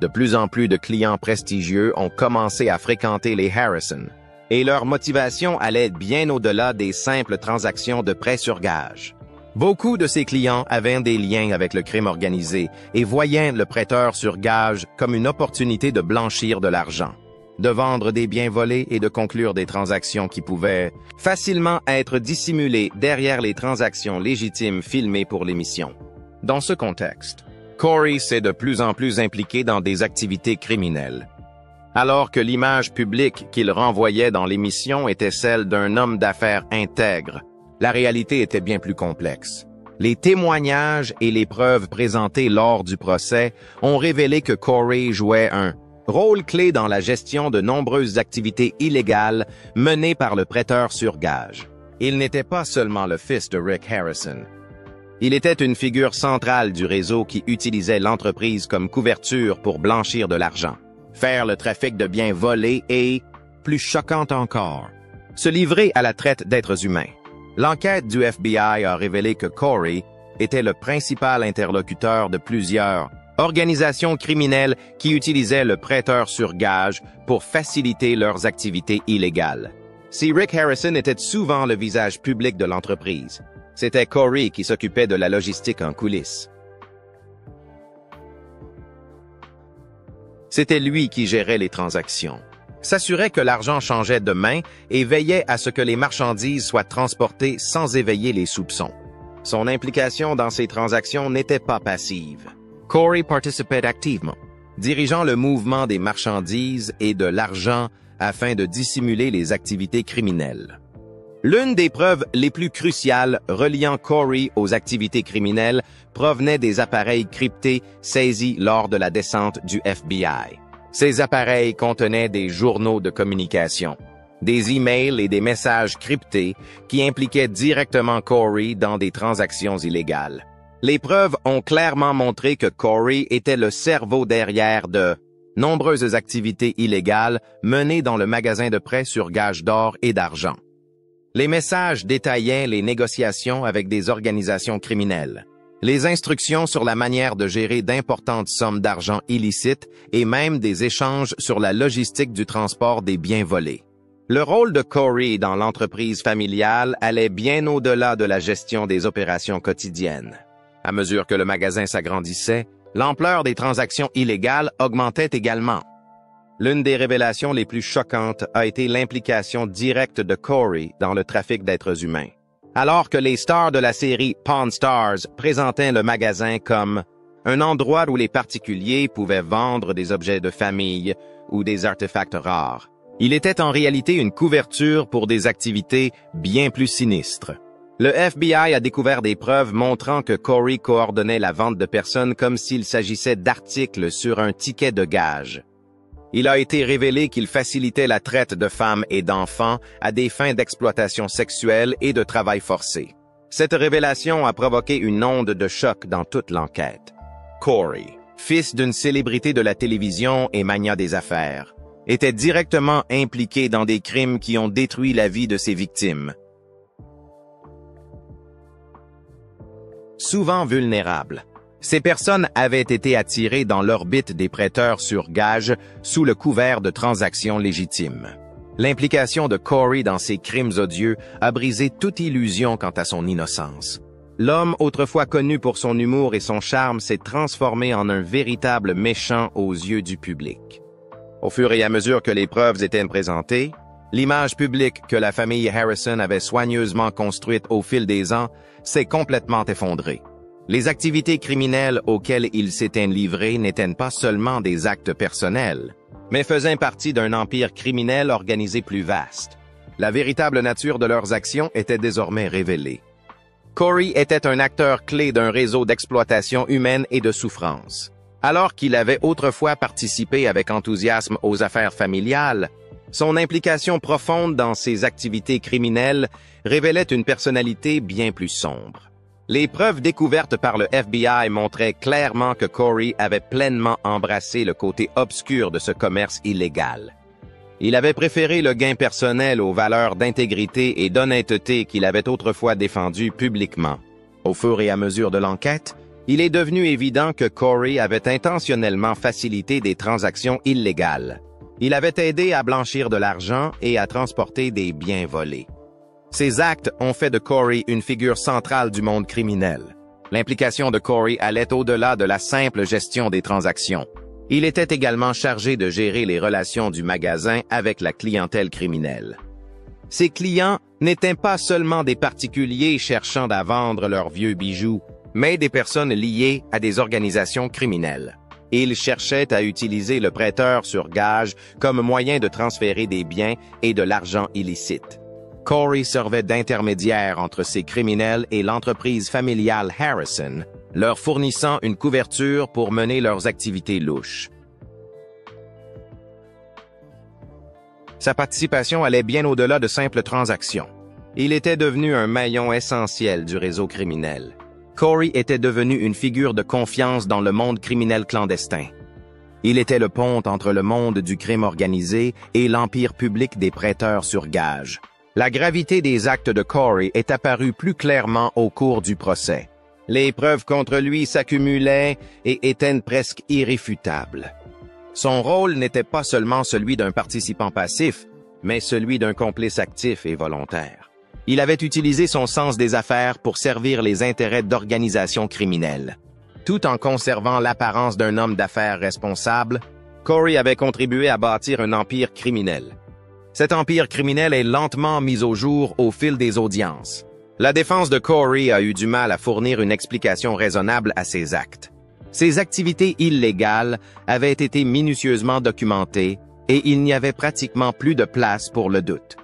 De plus en plus de clients prestigieux ont commencé à fréquenter les Harrison, et leur motivation allait bien au-delà des simples transactions de prêt sur gage. Beaucoup de ces clients avaient des liens avec le crime organisé et voyaient le prêteur sur gage comme une opportunité de blanchir de l'argent, de vendre des biens volés et de conclure des transactions qui pouvaient facilement être dissimulées derrière les transactions légitimes filmées pour l'émission. Dans ce contexte, Corey s'est de plus en plus impliqué dans des activités criminelles. Alors que l'image publique qu'il renvoyait dans l'émission était celle d'un homme d'affaires intègre, la réalité était bien plus complexe. Les témoignages et les preuves présentées lors du procès ont révélé que Corey jouait un rôle clé dans la gestion de nombreuses activités illégales menées par le prêteur sur gage. Il n'était pas seulement le fils de Rick Harrison. Il était une figure centrale du réseau qui utilisait l'entreprise comme couverture pour blanchir de l'argent, faire le trafic de biens volés et, plus choquant encore, se livrer à la traite d'êtres humains. L'enquête du FBI a révélé que Corey était le principal interlocuteur de plusieurs organisations criminelles qui utilisaient le prêteur sur gage pour faciliter leurs activités illégales. Si Rick Harrison était souvent le visage public de l'entreprise, c'était Corey qui s'occupait de la logistique en coulisses. C'était lui qui gérait les transactions, s'assurait que l'argent changeait de main et veillait à ce que les marchandises soient transportées sans éveiller les soupçons. Son implication dans ces transactions n'était pas passive. Corey participait activement, dirigeant le mouvement des marchandises et de l'argent afin de dissimuler les activités criminelles. L'une des preuves les plus cruciales reliant Corey aux activités criminelles provenait des appareils cryptés saisis lors de la descente du FBI. Ces appareils contenaient des journaux de communication, des emails et des messages cryptés qui impliquaient directement Corey dans des transactions illégales. Les preuves ont clairement montré que Corey était le cerveau derrière de nombreuses activités illégales menées dans le magasin de prêt sur gage d'or et d'argent. Les messages détaillaient les négociations avec des organisations criminelles, les instructions sur la manière de gérer d'importantes sommes d'argent illicites et même des échanges sur la logistique du transport des biens volés. Le rôle de Corey dans l'entreprise familiale allait bien au-delà de la gestion des opérations quotidiennes. À mesure que le magasin s'agrandissait, l'ampleur des transactions illégales augmentait également. L'une des révélations les plus choquantes a été l'implication directe de Corey dans le trafic d'êtres humains. Alors que les stars de la série Pawn Stars présentaient le magasin comme un endroit où les particuliers pouvaient vendre des objets de famille ou des artefacts rares, il était en réalité une couverture pour des activités bien plus sinistres. Le FBI a découvert des preuves montrant que Corey coordonnait la vente de personnes comme s'il s'agissait d'articles sur un ticket de gage. Il a été révélé qu'il facilitait la traite de femmes et d'enfants à des fins d'exploitation sexuelle et de travail forcé. Cette révélation a provoqué une onde de choc dans toute l'enquête. Corey, fils d'une célébrité de la télévision et magnat des affaires, était directement impliqué dans des crimes qui ont détruit la vie de ses victimes. Souvent vulnérables, ces personnes avaient été attirées dans l'orbite des prêteurs sur gage sous le couvert de transactions légitimes. L'implication de Corey dans ces crimes odieux a brisé toute illusion quant à son innocence. L'homme autrefois connu pour son humour et son charme s'est transformé en un véritable méchant aux yeux du public. Au fur et à mesure que les preuves étaient présentées, l'image publique que la famille Harrison avait soigneusement construite au fil des ans s'est complètement effondrée. Les activités criminelles auxquelles ils s'étaient livrés n'étaient pas seulement des actes personnels, mais faisaient partie d'un empire criminel organisé plus vaste. La véritable nature de leurs actions était désormais révélée. Corey était un acteur clé d'un réseau d'exploitation humaine et de souffrance. Alors qu'il avait autrefois participé avec enthousiasme aux affaires familiales, son implication profonde dans ces activités criminelles révélait une personnalité bien plus sombre. Les preuves découvertes par le FBI montraient clairement que Corey avait pleinement embrassé le côté obscur de ce commerce illégal. Il avait préféré le gain personnel aux valeurs d'intégrité et d'honnêteté qu'il avait autrefois défendues publiquement. Au fur et à mesure de l'enquête, il est devenu évident que Corey avait intentionnellement facilité des transactions illégales. Il avait aidé à blanchir de l'argent et à transporter des biens volés. Ces actes ont fait de Corey une figure centrale du monde criminel. L'implication de Corey allait au-delà de la simple gestion des transactions. Il était également chargé de gérer les relations du magasin avec la clientèle criminelle. Ses clients n'étaient pas seulement des particuliers cherchant à vendre leurs vieux bijoux, mais des personnes liées à des organisations criminelles. Il cherchait à utiliser le prêteur sur gage comme moyen de transférer des biens et de l'argent illicite. Corey servait d'intermédiaire entre ces criminels et l'entreprise familiale Harrison, leur fournissant une couverture pour mener leurs activités louches. Sa participation allait bien au-delà de simples transactions. Il était devenu un maillon essentiel du réseau criminel. Corey était devenu une figure de confiance dans le monde criminel clandestin. Il était le pont entre le monde du crime organisé et l'empire public des prêteurs sur gage. La gravité des actes de Corey est apparue plus clairement au cours du procès. Les preuves contre lui s'accumulaient et étaient presque irréfutables. Son rôle n'était pas seulement celui d'un participant passif, mais celui d'un complice actif et volontaire. Il avait utilisé son sens des affaires pour servir les intérêts d'organisations criminelles. Tout en conservant l'apparence d'un homme d'affaires responsable, Corey avait contribué à bâtir un empire criminel. Cet empire criminel est lentement mis au jour au fil des audiences. La défense de Corey a eu du mal à fournir une explication raisonnable à ses actes. Ses activités illégales avaient été minutieusement documentées et il n'y avait pratiquement plus de place pour le doute.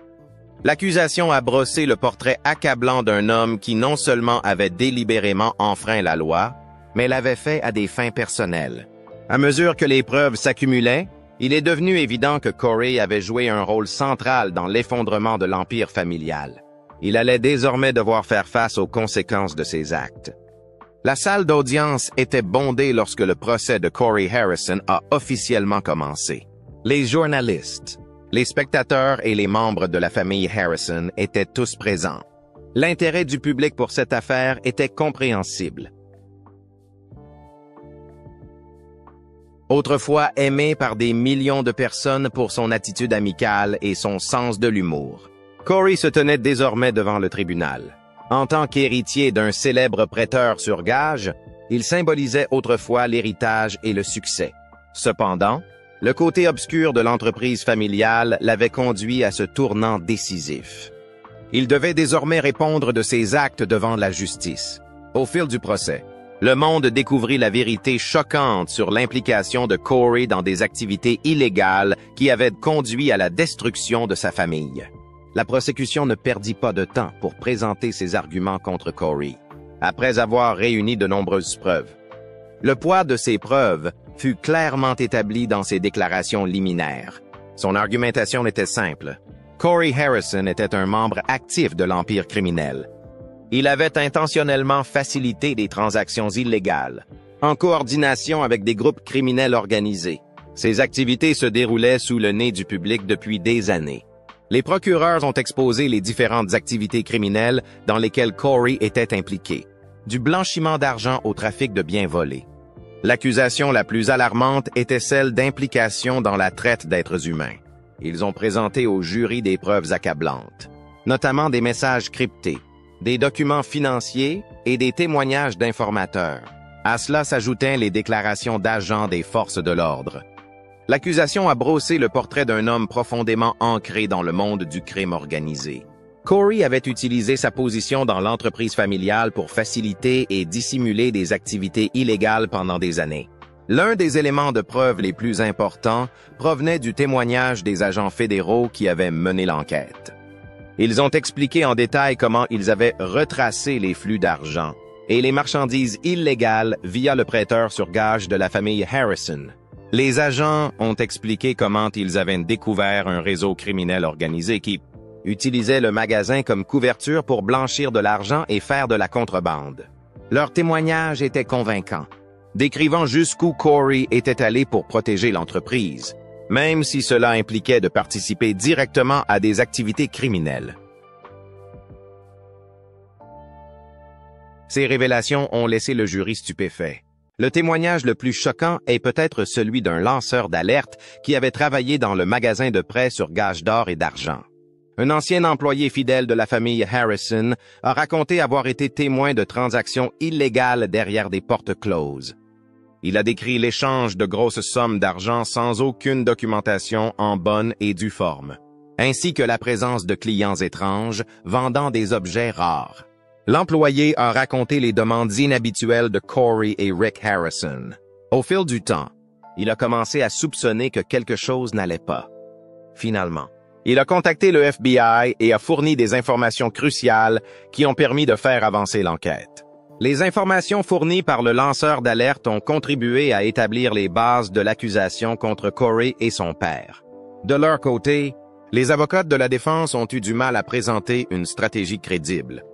L'accusation a brossé le portrait accablant d'un homme qui non seulement avait délibérément enfreint la loi, mais l'avait fait à des fins personnelles. À mesure que les preuves s'accumulaient, il est devenu évident que Corey avait joué un rôle central dans l'effondrement de l'empire familial. Il allait désormais devoir faire face aux conséquences de ses actes. La salle d'audience était bondée lorsque le procès de Corey Harrison a officiellement commencé. Les journalistes, les spectateurs et les membres de la famille Harrison étaient tous présents. L'intérêt du public pour cette affaire était compréhensible. Autrefois aimé par des millions de personnes pour son attitude amicale et son sens de l'humour, Corey se tenait désormais devant le tribunal. En tant qu'héritier d'un célèbre prêteur sur gage, il symbolisait autrefois l'héritage et le succès. Cependant, le côté obscur de l'entreprise familiale l'avait conduit à ce tournant décisif. Il devait désormais répondre de ses actes devant la justice. Au fil du procès, le monde découvrit la vérité choquante sur l'implication de Corey dans des activités illégales qui avaient conduit à la destruction de sa famille. La prosécution ne perdit pas de temps pour présenter ses arguments contre Corey, après avoir réuni de nombreuses preuves. Le poids de ces preuves fut clairement établi dans ses déclarations liminaires. Son argumentation était simple. Corey Harrison était un membre actif de l'empire criminel. Il avait intentionnellement facilité des transactions illégales, en coordination avec des groupes criminels organisés. Ces activités se déroulaient sous le nez du public depuis des années. Les procureurs ont exposé les différentes activités criminelles dans lesquelles Corey était impliqué, du blanchiment d'argent au trafic de biens volés. L'accusation la plus alarmante était celle d'implication dans la traite d'êtres humains. Ils ont présenté au jury des preuves accablantes, notamment des messages cryptés, des documents financiers et des témoignages d'informateurs. À cela s'ajoutaient les déclarations d'agents des forces de l'ordre. L'accusation a brossé le portrait d'un homme profondément ancré dans le monde du crime organisé. Corey avait utilisé sa position dans l'entreprise familiale pour faciliter et dissimuler des activités illégales pendant des années. L'un des éléments de preuve les plus importants provenait du témoignage des agents fédéraux qui avaient mené l'enquête. Ils ont expliqué en détail comment ils avaient retracé les flux d'argent et les marchandises illégales via le prêteur sur gage de la famille Harrison. Les agents ont expliqué comment ils avaient découvert un réseau criminel organisé qui utilisait le magasin comme couverture pour blanchir de l'argent et faire de la contrebande. Leur témoignage était convaincant, décrivant jusqu'où Corey était allé pour protéger l'entreprise, même si cela impliquait de participer directement à des activités criminelles. Ces révélations ont laissé le jury stupéfait. Le témoignage le plus choquant est peut-être celui d'un lanceur d'alerte qui avait travaillé dans le magasin de prêt sur gage d'or et d'argent. Un ancien employé fidèle de la famille Harrison a raconté avoir été témoin de transactions illégales derrière des portes closes. Il a décrit l'échange de grosses sommes d'argent sans aucune documentation en bonne et due forme, ainsi que la présence de clients étranges vendant des objets rares. L'employé a raconté les demandes inhabituelles de Corey et Rick Harrison. Au fil du temps, il a commencé à soupçonner que quelque chose n'allait pas. Finalement, il a contacté le FBI et a fourni des informations cruciales qui ont permis de faire avancer l'enquête. Les informations fournies par le lanceur d'alerte ont contribué à établir les bases de l'accusation contre Corey et son père. De leur côté, les avocats de la défense ont eu du mal à présenter une stratégie crédible.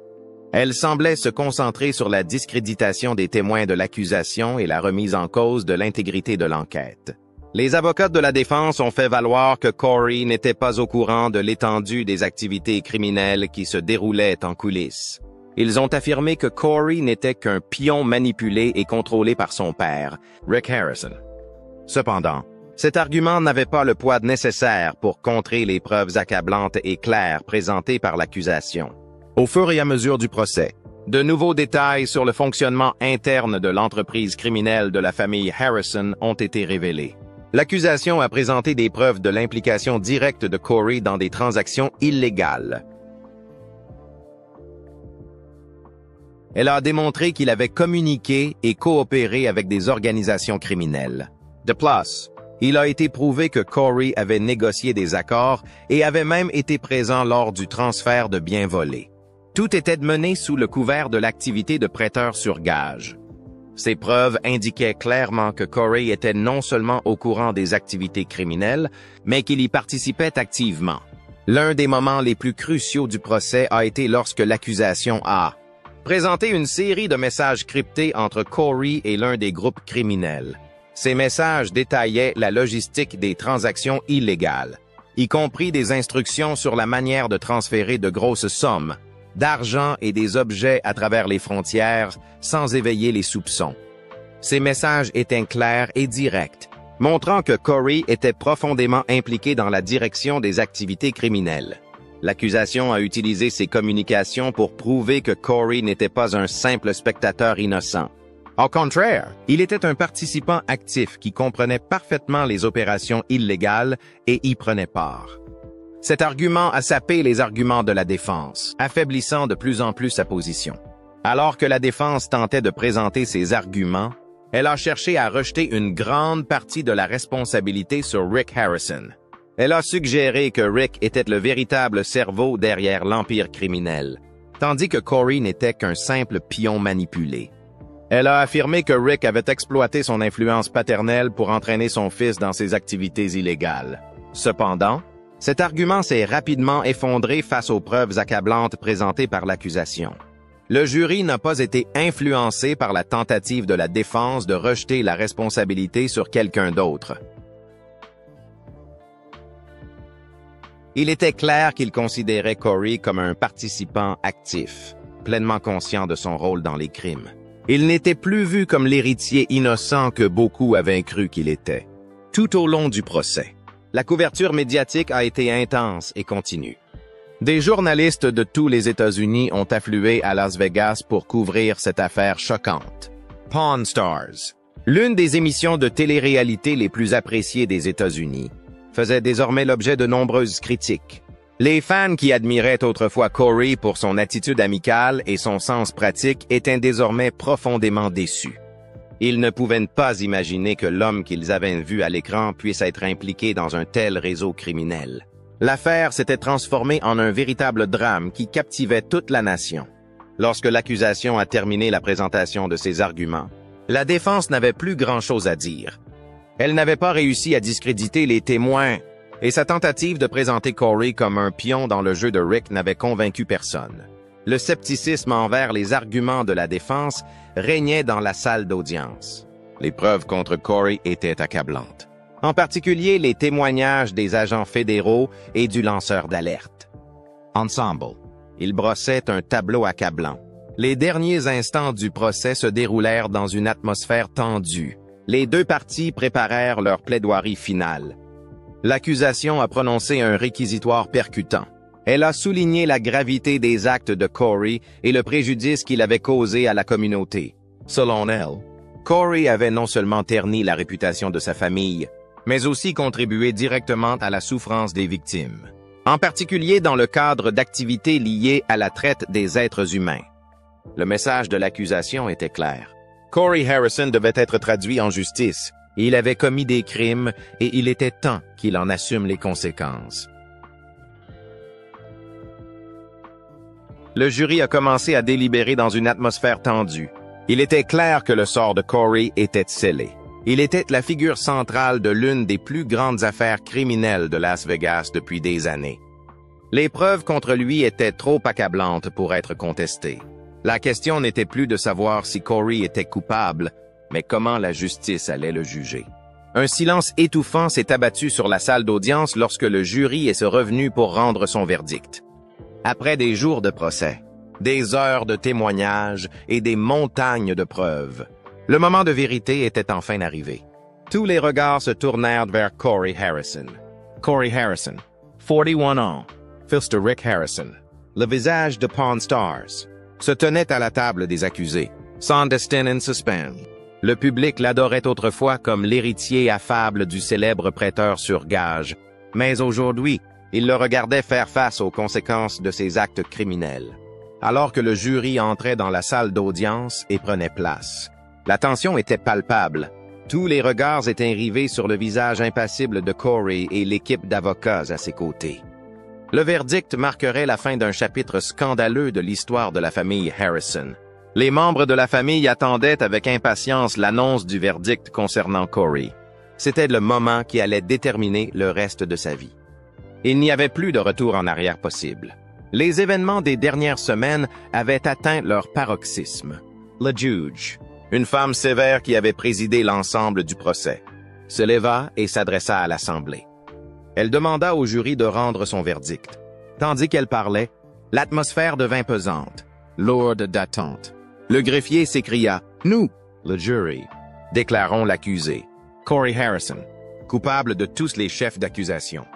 Elle semblait se concentrer sur la discréditation des témoins de l'accusation et la remise en cause de l'intégrité de l'enquête. Les avocats de la défense ont fait valoir que Corey n'était pas au courant de l'étendue des activités criminelles qui se déroulaient en coulisses. Ils ont affirmé que Corey n'était qu'un pion manipulé et contrôlé par son père, Rick Harrison. Cependant, cet argument n'avait pas le poids nécessaire pour contrer les preuves accablantes et claires présentées par l'accusation. Au fur et à mesure du procès, de nouveaux détails sur le fonctionnement interne de l'entreprise criminelle de la famille Harrison ont été révélés. L'accusation a présenté des preuves de l'implication directe de Corey dans des transactions illégales. Elle a démontré qu'il avait communiqué et coopéré avec des organisations criminelles. De plus, il a été prouvé que Corey avait négocié des accords et avait même été présent lors du transfert de biens volés. Tout était mené sous le couvert de l'activité de prêteur sur gage. Ces preuves indiquaient clairement que Corey était non seulement au courant des activités criminelles, mais qu'il y participait activement. L'un des moments les plus cruciaux du procès a été lorsque l'accusation a présenté une série de messages cryptés entre Corey et l'un des groupes criminels. Ces messages détaillaient la logistique des transactions illégales, y compris des instructions sur la manière de transférer de grosses sommes d'argent et des objets à travers les frontières sans éveiller les soupçons. Ces messages étaient clairs et directs, montrant que Corey était profondément impliqué dans la direction des activités criminelles. L'accusation a utilisé ces communications pour prouver que Corey n'était pas un simple spectateur innocent. Au contraire, il était un participant actif qui comprenait parfaitement les opérations illégales et y prenait part. Cet argument a sapé les arguments de la défense, affaiblissant de plus en plus sa position. Alors que la défense tentait de présenter ses arguments, elle a cherché à rejeter une grande partie de la responsabilité sur Rick Harrison. Elle a suggéré que Rick était le véritable cerveau derrière l'empire criminel, tandis que Corey n'était qu'un simple pion manipulé. Elle a affirmé que Rick avait exploité son influence paternelle pour entraîner son fils dans ses activités illégales. Cependant, cet argument s'est rapidement effondré face aux preuves accablantes présentées par l'accusation. Le jury n'a pas été influencé par la tentative de la défense de rejeter la responsabilité sur quelqu'un d'autre. Il était clair qu'il considérait Corey comme un participant actif, pleinement conscient de son rôle dans les crimes. Il n'était plus vu comme l'héritier innocent que beaucoup avaient cru qu'il était. Tout au long du procès, la couverture médiatique a été intense et continue. Des journalistes de tous les États-Unis ont afflué à Las Vegas pour couvrir cette affaire choquante. Pawn Stars, l'une des émissions de télé-réalité les plus appréciées des États-Unis, faisait désormais l'objet de nombreuses critiques. Les fans qui admiraient autrefois Corey pour son attitude amicale et son sens pratique étaient désormais profondément déçus. Ils ne pouvaient pas imaginer que l'homme qu'ils avaient vu à l'écran puisse être impliqué dans un tel réseau criminel. L'affaire s'était transformée en un véritable drame qui captivait toute la nation. Lorsque l'accusation a terminé la présentation de ses arguments, la défense n'avait plus grand-chose à dire. Elle n'avait pas réussi à discréditer les témoins, et sa tentative de présenter Corey comme un pion dans le jeu de Rick n'avait convaincu personne. Le scepticisme envers les arguments de la défense régnait dans la salle d'audience. Les preuves contre Corey étaient accablantes. En particulier les témoignages des agents fédéraux et du lanceur d'alerte. Ensemble, ils brossaient un tableau accablant. Les derniers instants du procès se déroulèrent dans une atmosphère tendue. Les deux parties préparèrent leur plaidoirie finale. L'accusation a prononcé un réquisitoire percutant. Elle a souligné la gravité des actes de Corey et le préjudice qu'il avait causé à la communauté. Selon elle, Corey avait non seulement terni la réputation de sa famille, mais aussi contribué directement à la souffrance des victimes, en particulier dans le cadre d'activités liées à la traite des êtres humains. Le message de l'accusation était clair. Corey Harrison devait être traduit en justice. Il avait commis des crimes et il était temps qu'il en assume les conséquences. Le jury a commencé à délibérer dans une atmosphère tendue. Il était clair que le sort de Corey était scellé. Il était la figure centrale de l'une des plus grandes affaires criminelles de Las Vegas depuis des années. Les preuves contre lui étaient trop accablantes pour être contestées. La question n'était plus de savoir si Corey était coupable, mais comment la justice allait le juger. Un silence étouffant s'est abattu sur la salle d'audience lorsque le jury est revenu pour rendre son verdict. Après des jours de procès, des heures de témoignages et des montagnes de preuves, le moment de vérité était enfin arrivé. Tous les regards se tournèrent vers Corey Harrison. Corey Harrison, 41 ans, fils de Rick Harrison, le visage de Pawn Stars, se tenait à la table des accusés, son destin in suspens. Le public l'adorait autrefois comme l'héritier affable du célèbre prêteur sur gage, mais aujourd'hui, il le regardait faire face aux conséquences de ses actes criminels. Alors que le jury entrait dans la salle d'audience et prenait place, la tension était palpable. Tous les regards étaient rivés sur le visage impassible de Corey et l'équipe d'avocats à ses côtés. Le verdict marquerait la fin d'un chapitre scandaleux de l'histoire de la famille Harrison. Les membres de la famille attendaient avec impatience l'annonce du verdict concernant Corey. C'était le moment qui allait déterminer le reste de sa vie. Il n'y avait plus de retour en arrière possible. Les événements des dernières semaines avaient atteint leur paroxysme. Le juge, une femme sévère qui avait présidé l'ensemble du procès, se leva et s'adressa à l'Assemblée. Elle demanda au jury de rendre son verdict. Tandis qu'elle parlait, l'atmosphère devint pesante, lourde d'attente. Le greffier s'écria « Nous, le jury, déclarons l'accusé, Corey Harrison, coupable de tous les chefs d'accusation. »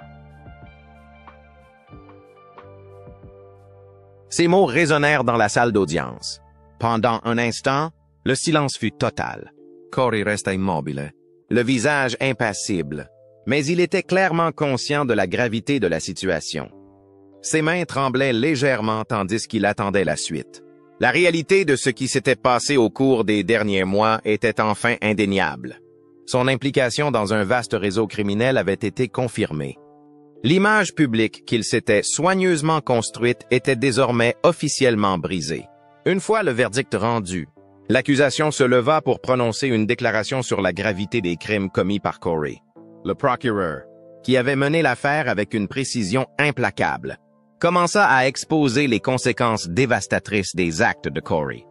Ces mots résonnèrent dans la salle d'audience. Pendant un instant, le silence fut total. Corey resta immobile, le visage impassible, mais il était clairement conscient de la gravité de la situation. Ses mains tremblaient légèrement tandis qu'il attendait la suite. La réalité de ce qui s'était passé au cours des derniers mois était enfin indéniable. Son implication dans un vaste réseau criminel avait été confirmée. L'image publique qu'il s'était soigneusement construite était désormais officiellement brisée. Une fois le verdict rendu, L'accusation se leva pour prononcer une déclaration sur la gravité des crimes commis par Corey. Le procureur, qui avait mené l'affaire avec une précision implacable, commença à exposer les conséquences dévastatrices des actes de Corey.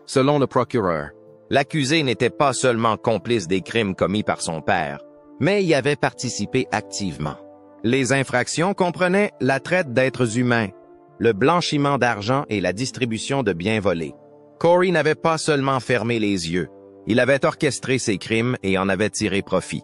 Selon le procureur, l'accusé n'était pas seulement complice des crimes commis par son père, mais y avait participé activement. Les infractions comprenaient la traite d'êtres humains, le blanchiment d'argent et la distribution de biens volés. Corey n'avait pas seulement fermé les yeux, il avait orchestré ces crimes et en avait tiré profit.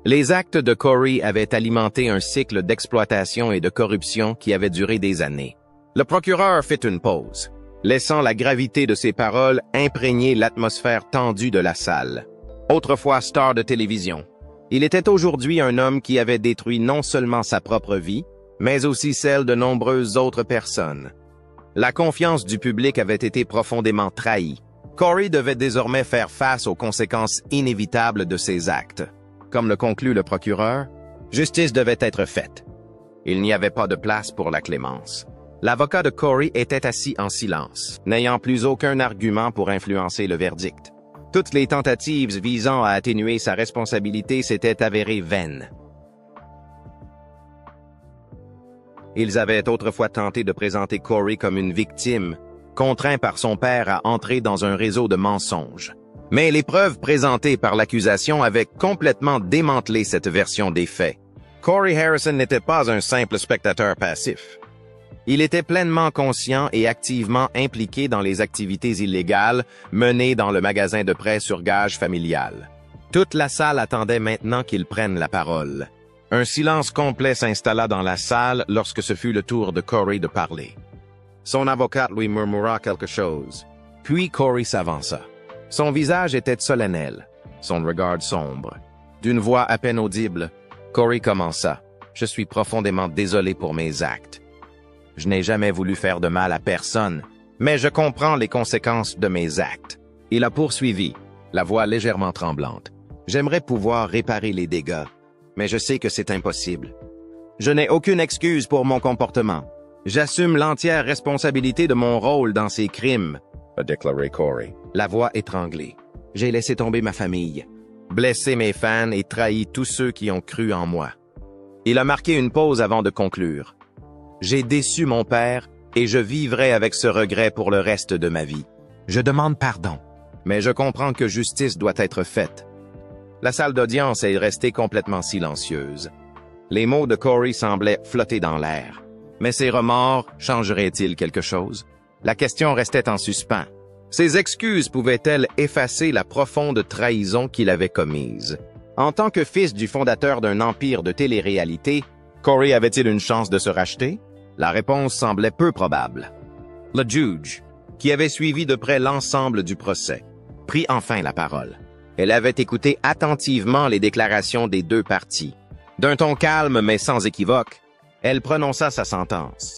Les actes de Corey avaient alimenté un cycle d'exploitation et de corruption qui avait duré des années. Le procureur fit une pause, laissant la gravité de ses paroles imprégner l'atmosphère tendue de la salle. Autrefois star de télévision, il était aujourd'hui un homme qui avait détruit non seulement sa propre vie, mais aussi celle de nombreuses autres personnes. La confiance du public avait été profondément trahie. Corey devait désormais faire face aux conséquences inévitables de ses actes. Comme le conclut le procureur, justice devait être faite. Il n'y avait pas de place pour la clémence. L'avocat de Corey était assis en silence, n'ayant plus aucun argument pour influencer le verdict. Toutes les tentatives visant à atténuer sa responsabilité s'étaient avérées vaines. Ils avaient autrefois tenté de présenter Corey comme une victime, contraint par son père à entrer dans un réseau de mensonges. Mais les preuves présentées par l'accusation avaient complètement démantelé cette version des faits. Corey Harrison n'était pas un simple spectateur passif. Il était pleinement conscient et activement impliqué dans les activités illégales menées dans le magasin de prêt sur gage familial. Toute la salle attendait maintenant qu'il prenne la parole. Un silence complet s'installa dans la salle lorsque ce fut le tour de Corey de parler. Son avocat lui murmura quelque chose. Puis Corey s'avança. Son visage était solennel, son regard sombre. D'une voix à peine audible, Corey commença. « Je suis profondément désolé pour mes actes. Je n'ai jamais voulu faire de mal à personne, mais je comprends les conséquences de mes actes. » Il a poursuivi, la voix légèrement tremblante. « J'aimerais pouvoir réparer les dégâts, mais je sais que c'est impossible. Je n'ai aucune excuse pour mon comportement. J'assume l'entière responsabilité de mon rôle dans ces crimes, » a déclaré Corey, la voix étranglée. « J'ai laissé tomber ma famille, blessé mes fans et trahi tous ceux qui ont cru en moi. » Il a marqué une pause avant de conclure. « J'ai déçu mon père et je vivrai avec ce regret pour le reste de ma vie. Je demande pardon, mais je comprends que justice doit être faite. » La salle d'audience est restée complètement silencieuse. Les mots de Corey semblaient flotter dans l'air. Mais ses remords changeraient-ils quelque chose? La question restait en suspens. Ses excuses pouvaient-elles effacer la profonde trahison qu'il avait commise? En tant que fils du fondateur d'un empire de télé-réalité, Corey avait-il une chance de se racheter? La réponse semblait peu probable. Le juge, qui avait suivi de près l'ensemble du procès, prit enfin la parole. Elle avait écouté attentivement les déclarations des deux parties. D'un ton calme mais sans équivoque, elle prononça sa sentence.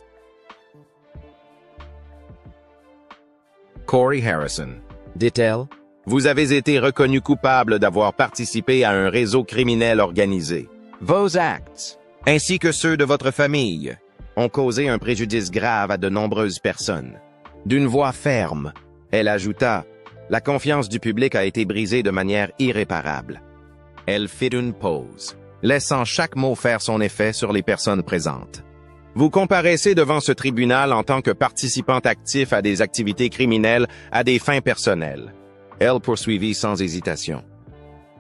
Corey Harrison, dit-elle, vous avez été reconnu coupable d'avoir participé à un réseau criminel organisé. Vos actes, ainsi que ceux de votre famille, ont causé un préjudice grave à de nombreuses personnes. D'une voix ferme, elle ajouta, la confiance du public a été brisée de manière irréparable. Elle fit une pause, laissant chaque mot faire son effet sur les personnes présentes. Vous comparaissez devant ce tribunal en tant que participant actif à des activités criminelles à des fins personnelles. Elle poursuivit sans hésitation.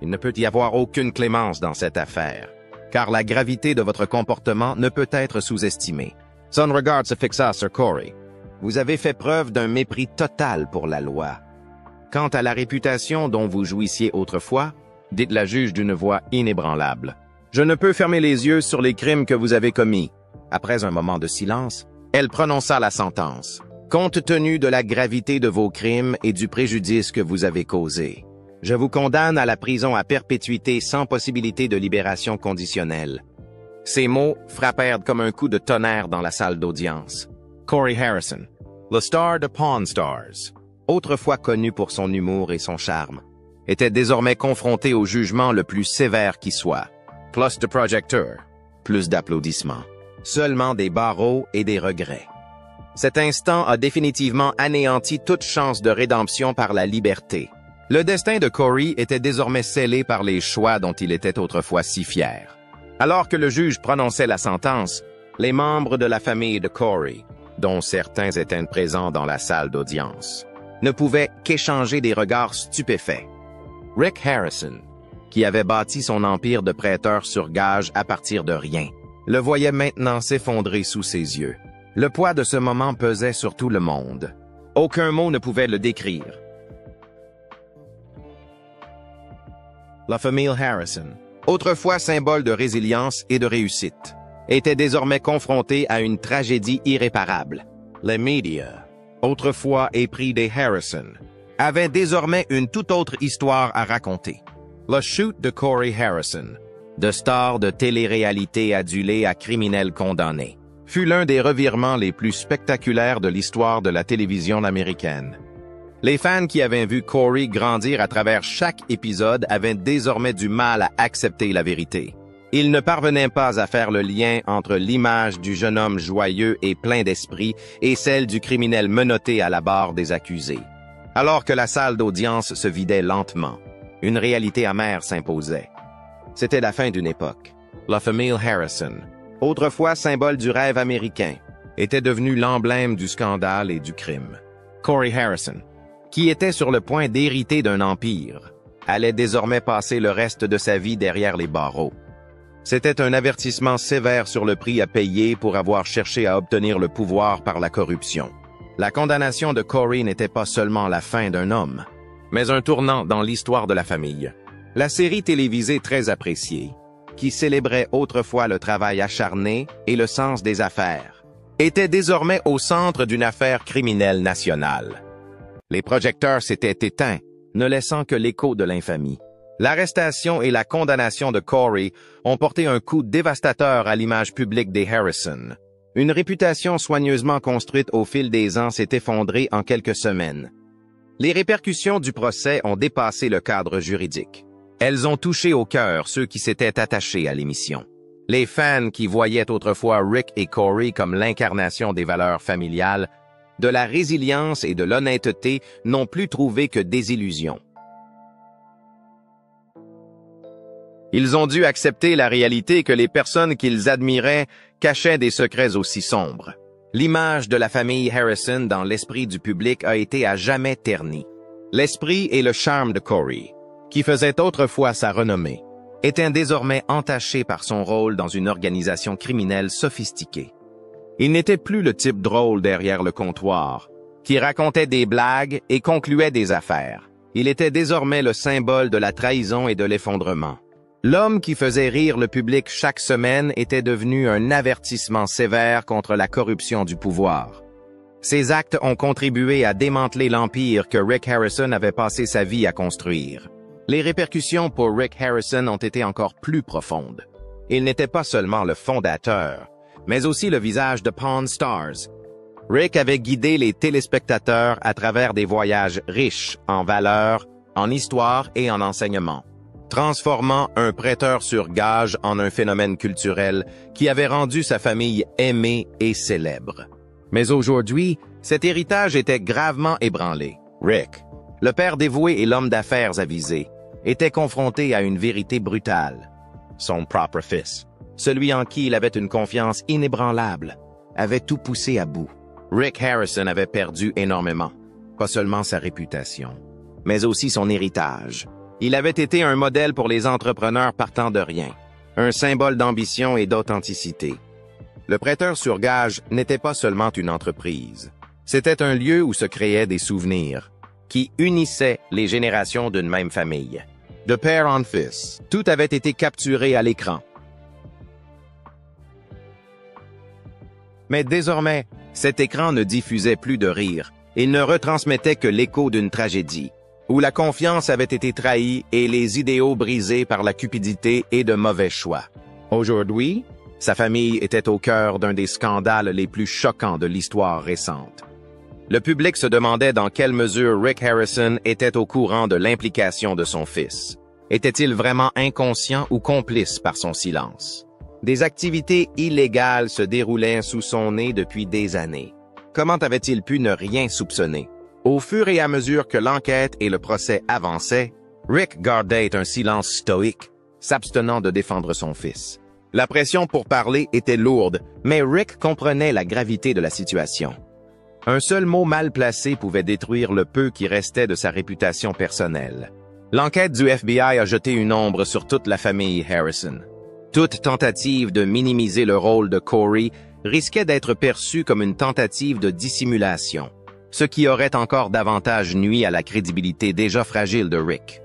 Il ne peut y avoir aucune clémence dans cette affaire, car la gravité de votre comportement ne peut être sous-estimée. Son regard se fixa sur Corey. Vous avez fait preuve d'un mépris total pour la loi. Quant à la réputation dont vous jouissiez autrefois, dit la juge d'une voix inébranlable. Je ne peux fermer les yeux sur les crimes que vous avez commis. Après un moment de silence, elle prononça la sentence. Compte tenu de la gravité de vos crimes et du préjudice que vous avez causé, je vous condamne à la prison à perpétuité sans possibilité de libération conditionnelle. Ces mots frappèrent comme un coup de tonnerre dans la salle d'audience. Corey Harrison, le star de Pawn Stars, autrefois connu pour son humour et son charme, était désormais confronté au jugement le plus sévère qui soit. Plus de projecteurs, plus d'applaudissements, seulement des barreaux et des regrets. Cet instant a définitivement anéanti toute chance de rédemption par la liberté. Le destin de Corey était désormais scellé par les choix dont il était autrefois si fier. Alors que le juge prononçait la sentence, les membres de la famille de Corey, dont certains étaient présents dans la salle d'audience, ne pouvaient qu'échanger des regards stupéfaits. Rick Harrison, qui avait bâti son empire de prêteur sur gage à partir de rien, le voyait maintenant s'effondrer sous ses yeux. Le poids de ce moment pesait sur tout le monde. Aucun mot ne pouvait le décrire. La famille Harrison, autrefois symbole de résilience et de réussite, était désormais confrontée à une tragédie irréparable. Les médias, autrefois épris des Harrison, avaient désormais une toute autre histoire à raconter. La chute de Corey Harrison, de star de télé-réalité adulé à criminel condamné, fut l'un des revirements les plus spectaculaires de l'histoire de la télévision américaine. Les fans qui avaient vu Corey grandir à travers chaque épisode avaient désormais du mal à accepter la vérité. Ils ne parvenaient pas à faire le lien entre l'image du jeune homme joyeux et plein d'esprit et celle du criminel menotté à la barre des accusés. Alors que la salle d'audience se vidait lentement, une réalité amère s'imposait. C'était la fin d'une époque. La famille Harrison, autrefois symbole du rêve américain, était devenue l'emblème du scandale et du crime. Corey Harrison, qui était sur le point d'hériter d'un empire, allait désormais passer le reste de sa vie derrière les barreaux. C'était un avertissement sévère sur le prix à payer pour avoir cherché à obtenir le pouvoir par la corruption. La condamnation de Corey n'était pas seulement la fin d'un homme, mais un tournant dans l'histoire de la famille. La série télévisée très appréciée, qui célébrait autrefois le travail acharné et le sens des affaires, était désormais au centre d'une affaire criminelle nationale. Les projecteurs s'étaient éteints, ne laissant que l'écho de l'infamie. L'arrestation et la condamnation de Corey ont porté un coup dévastateur à l'image publique des Harrison. Une réputation soigneusement construite au fil des ans s'est effondrée en quelques semaines. Les répercussions du procès ont dépassé le cadre juridique. Elles ont touché au cœur ceux qui s'étaient attachés à l'émission. Les fans qui voyaient autrefois Rick et Corey comme l'incarnation des valeurs familiales, de la résilience et de l'honnêteté n'ont plus trouvé que des illusions. Ils ont dû accepter la réalité que les personnes qu'ils admiraient cachaient des secrets aussi sombres. L'image de la famille Harrison dans l'esprit du public a été à jamais ternie. L'esprit et le charme de Corey, qui faisait autrefois sa renommée, étaient désormais entachés par son rôle dans une organisation criminelle sophistiquée. Il n'était plus le type drôle derrière le comptoir, qui racontait des blagues et concluait des affaires. Il était désormais le symbole de la trahison et de l'effondrement. L'homme qui faisait rire le public chaque semaine était devenu un avertissement sévère contre la corruption du pouvoir. Ces actes ont contribué à démanteler l'empire que Rick Harrison avait passé sa vie à construire. Les répercussions pour Rick Harrison ont été encore plus profondes. Il n'était pas seulement le fondateur, mais aussi le visage de Pawn Stars. Rick avait guidé les téléspectateurs à travers des voyages riches en valeurs, en histoire et en enseignement, transformant un prêteur sur gage en un phénomène culturel qui avait rendu sa famille aimée et célèbre. Mais aujourd'hui, cet héritage était gravement ébranlé. Rick, le père dévoué et l'homme d'affaires avisé, était confronté à une vérité brutale. Son propre fils, celui en qui il avait une confiance inébranlable, avait tout poussé à bout. Rick Harrison avait perdu énormément, pas seulement sa réputation, mais aussi son héritage. Il avait été un modèle pour les entrepreneurs partant de rien, un symbole d'ambition et d'authenticité. Le prêteur sur gage n'était pas seulement une entreprise. C'était un lieu où se créaient des souvenirs, qui unissaient les générations d'une même famille. De père en fils, tout avait été capturé à l'écran. Mais désormais, cet écran ne diffusait plus de rire, il ne retransmettait que l'écho d'une tragédie, où la confiance avait été trahie et les idéaux brisés par la cupidité et de mauvais choix. Aujourd'hui, sa famille était au cœur d'un des scandales les plus choquants de l'histoire récente. Le public se demandait dans quelle mesure Rick Harrison était au courant de l'implication de son fils. Était-il vraiment inconscient ou complice par son silence? Des activités illégales se déroulaient sous son nez depuis des années. Comment avait-il pu ne rien soupçonner? Au fur et à mesure que l'enquête et le procès avançaient, Rick gardait un silence stoïque, s'abstenant de défendre son fils. La pression pour parler était lourde, mais Rick comprenait la gravité de la situation. Un seul mot mal placé pouvait détruire le peu qui restait de sa réputation personnelle. L'enquête du FBI a jeté une ombre sur toute la famille Harrison. Toute tentative de minimiser le rôle de Corey risquait d'être perçue comme une tentative de dissimulation, ce qui aurait encore davantage nui à la crédibilité déjà fragile de Rick.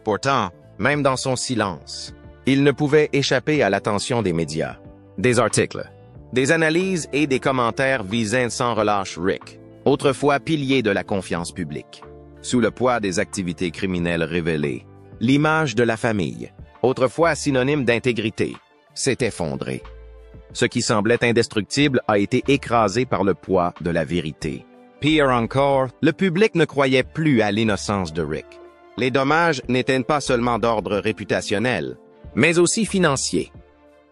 Pourtant, même dans son silence, il ne pouvait échapper à l'attention des médias. Des articles, des analyses et des commentaires visaient sans relâche Rick, autrefois pilier de la confiance publique. Sous le poids des activités criminelles révélées, l'image de la famille, autrefois synonyme d'intégrité, s'est effondrée. Ce qui semblait indestructible a été écrasé par le poids de la vérité. Pire encore, le public ne croyait plus à l'innocence de Rick. Les dommages n'étaient pas seulement d'ordre réputationnel, mais aussi financier.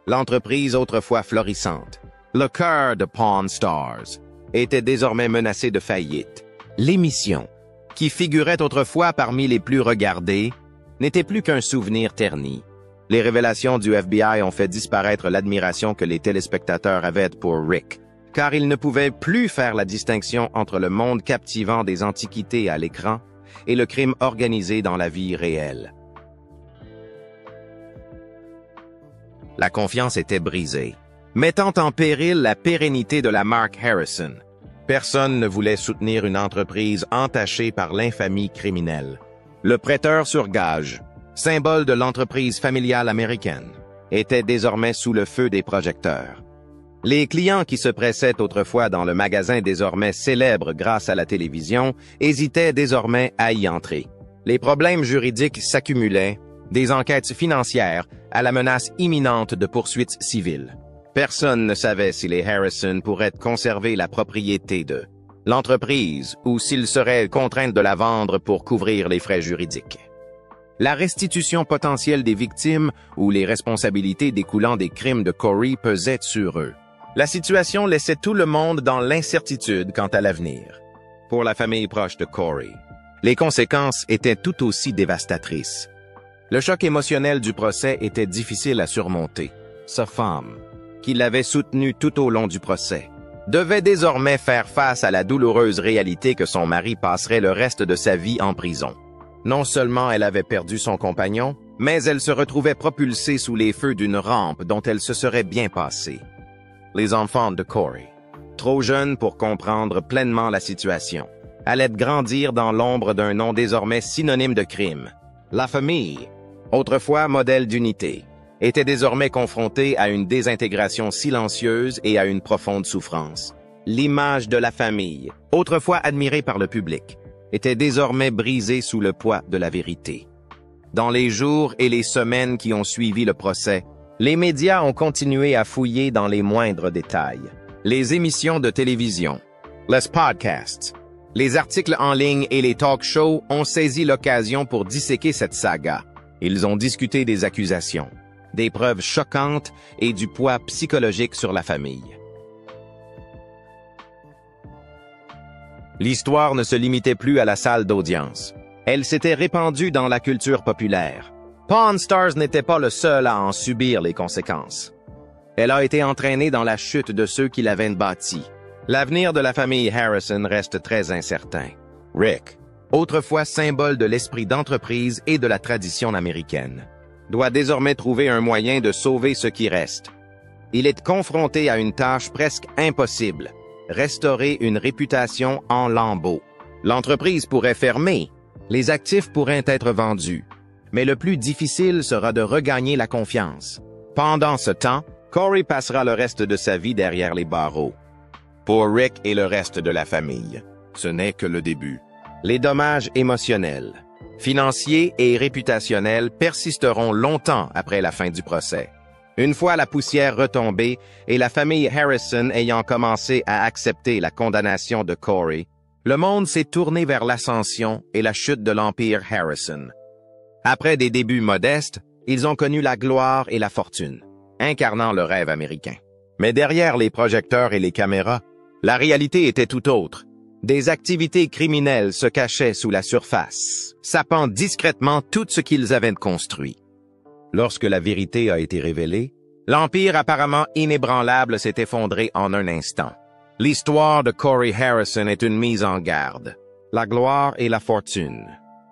L'entreprise autrefois florissante, le cœur de Pawn Stars, était désormais menacée de faillite. L'émission, qui figurait autrefois parmi les plus regardées, n'était plus qu'un souvenir terni. Les révélations du FBI ont fait disparaître l'admiration que les téléspectateurs avaient pour Rick, car ils ne pouvaient plus faire la distinction entre le monde captivant des antiquités à l'écran et le crime organisé dans la vie réelle. La confiance était brisée, mettant en péril la pérennité de la marque Harrison. Personne ne voulait soutenir une entreprise entachée par l'infamie criminelle. Le prêteur sur gage, symbole de l'entreprise familiale américaine, était désormais sous le feu des projecteurs. Les clients qui se pressaient autrefois dans le magasin désormais célèbre grâce à la télévision hésitaient désormais à y entrer. Les problèmes juridiques s'accumulaient, des enquêtes financières à la menace imminente de poursuites civiles. Personne ne savait si les Harrison pourraient conserver la propriété de l'entreprise ou s'ils seraient contraints de la vendre pour couvrir les frais juridiques. La restitution potentielle des victimes ou les responsabilités découlant des crimes de Corey pesaient sur eux. La situation laissait tout le monde dans l'incertitude quant à l'avenir. Pour la famille proche de Corey, les conséquences étaient tout aussi dévastatrices. Le choc émotionnel du procès était difficile à surmonter. Sa femme, qui l'avait soutenu tout au long du procès, devait désormais faire face à la douloureuse réalité que son mari passerait le reste de sa vie en prison. Non seulement elle avait perdu son compagnon, mais elle se retrouvait propulsée sous les feux d'une rampe dont elle se serait bien passée. Les enfants de Corey, trop jeunes pour comprendre pleinement la situation, allaient grandir dans l'ombre d'un nom désormais synonyme de crime. La famille, autrefois modèle d'unité, était désormais confrontée à une désintégration silencieuse et à une profonde souffrance. L'image de la famille, autrefois admirée par le public, était désormais brisée sous le poids de la vérité. Dans les jours et les semaines qui ont suivi le procès, les médias ont continué à fouiller dans les moindres détails. Les émissions de télévision, les podcasts, les articles en ligne et les talk-shows ont saisi l'occasion pour disséquer cette saga. Ils ont discuté des accusations, des preuves choquantes et du poids psychologique sur la famille. L'histoire ne se limitait plus à la salle d'audience. Elle s'était répandue dans la culture populaire. Pawn Stars n'était pas le seul à en subir les conséquences. Elle a été entraînée dans la chute de ceux qui l'avaient bâtie. L'avenir de la famille Harrison reste très incertain. Rick, autrefois symbole de l'esprit d'entreprise et de la tradition américaine, doit désormais trouver un moyen de sauver ce qui reste. Il est confronté à une tâche presque impossible, restaurer une réputation en lambeaux. L'entreprise pourrait fermer, les actifs pourraient être vendus, mais le plus difficile sera de regagner la confiance. Pendant ce temps, Corey passera le reste de sa vie derrière les barreaux. Pour Rick et le reste de la famille, ce n'est que le début. Les dommages émotionnels, financiers et réputationnels persisteront longtemps après la fin du procès. Une fois la poussière retombée et la famille Harrison ayant commencé à accepter la condamnation de Corey, le monde s'est tourné vers l'ascension et la chute de l'empire Harrison. Après des débuts modestes, ils ont connu la gloire et la fortune, incarnant le rêve américain. Mais derrière les projecteurs et les caméras, La réalité était tout autre. Des activités criminelles se cachaient sous la surface, sapant discrètement tout ce qu'ils avaient construit. Lorsque la vérité a été révélée, l'empire apparemment inébranlable s'est effondré en un instant. L'histoire de Corey Harrison est une mise en garde. La gloire et la fortune,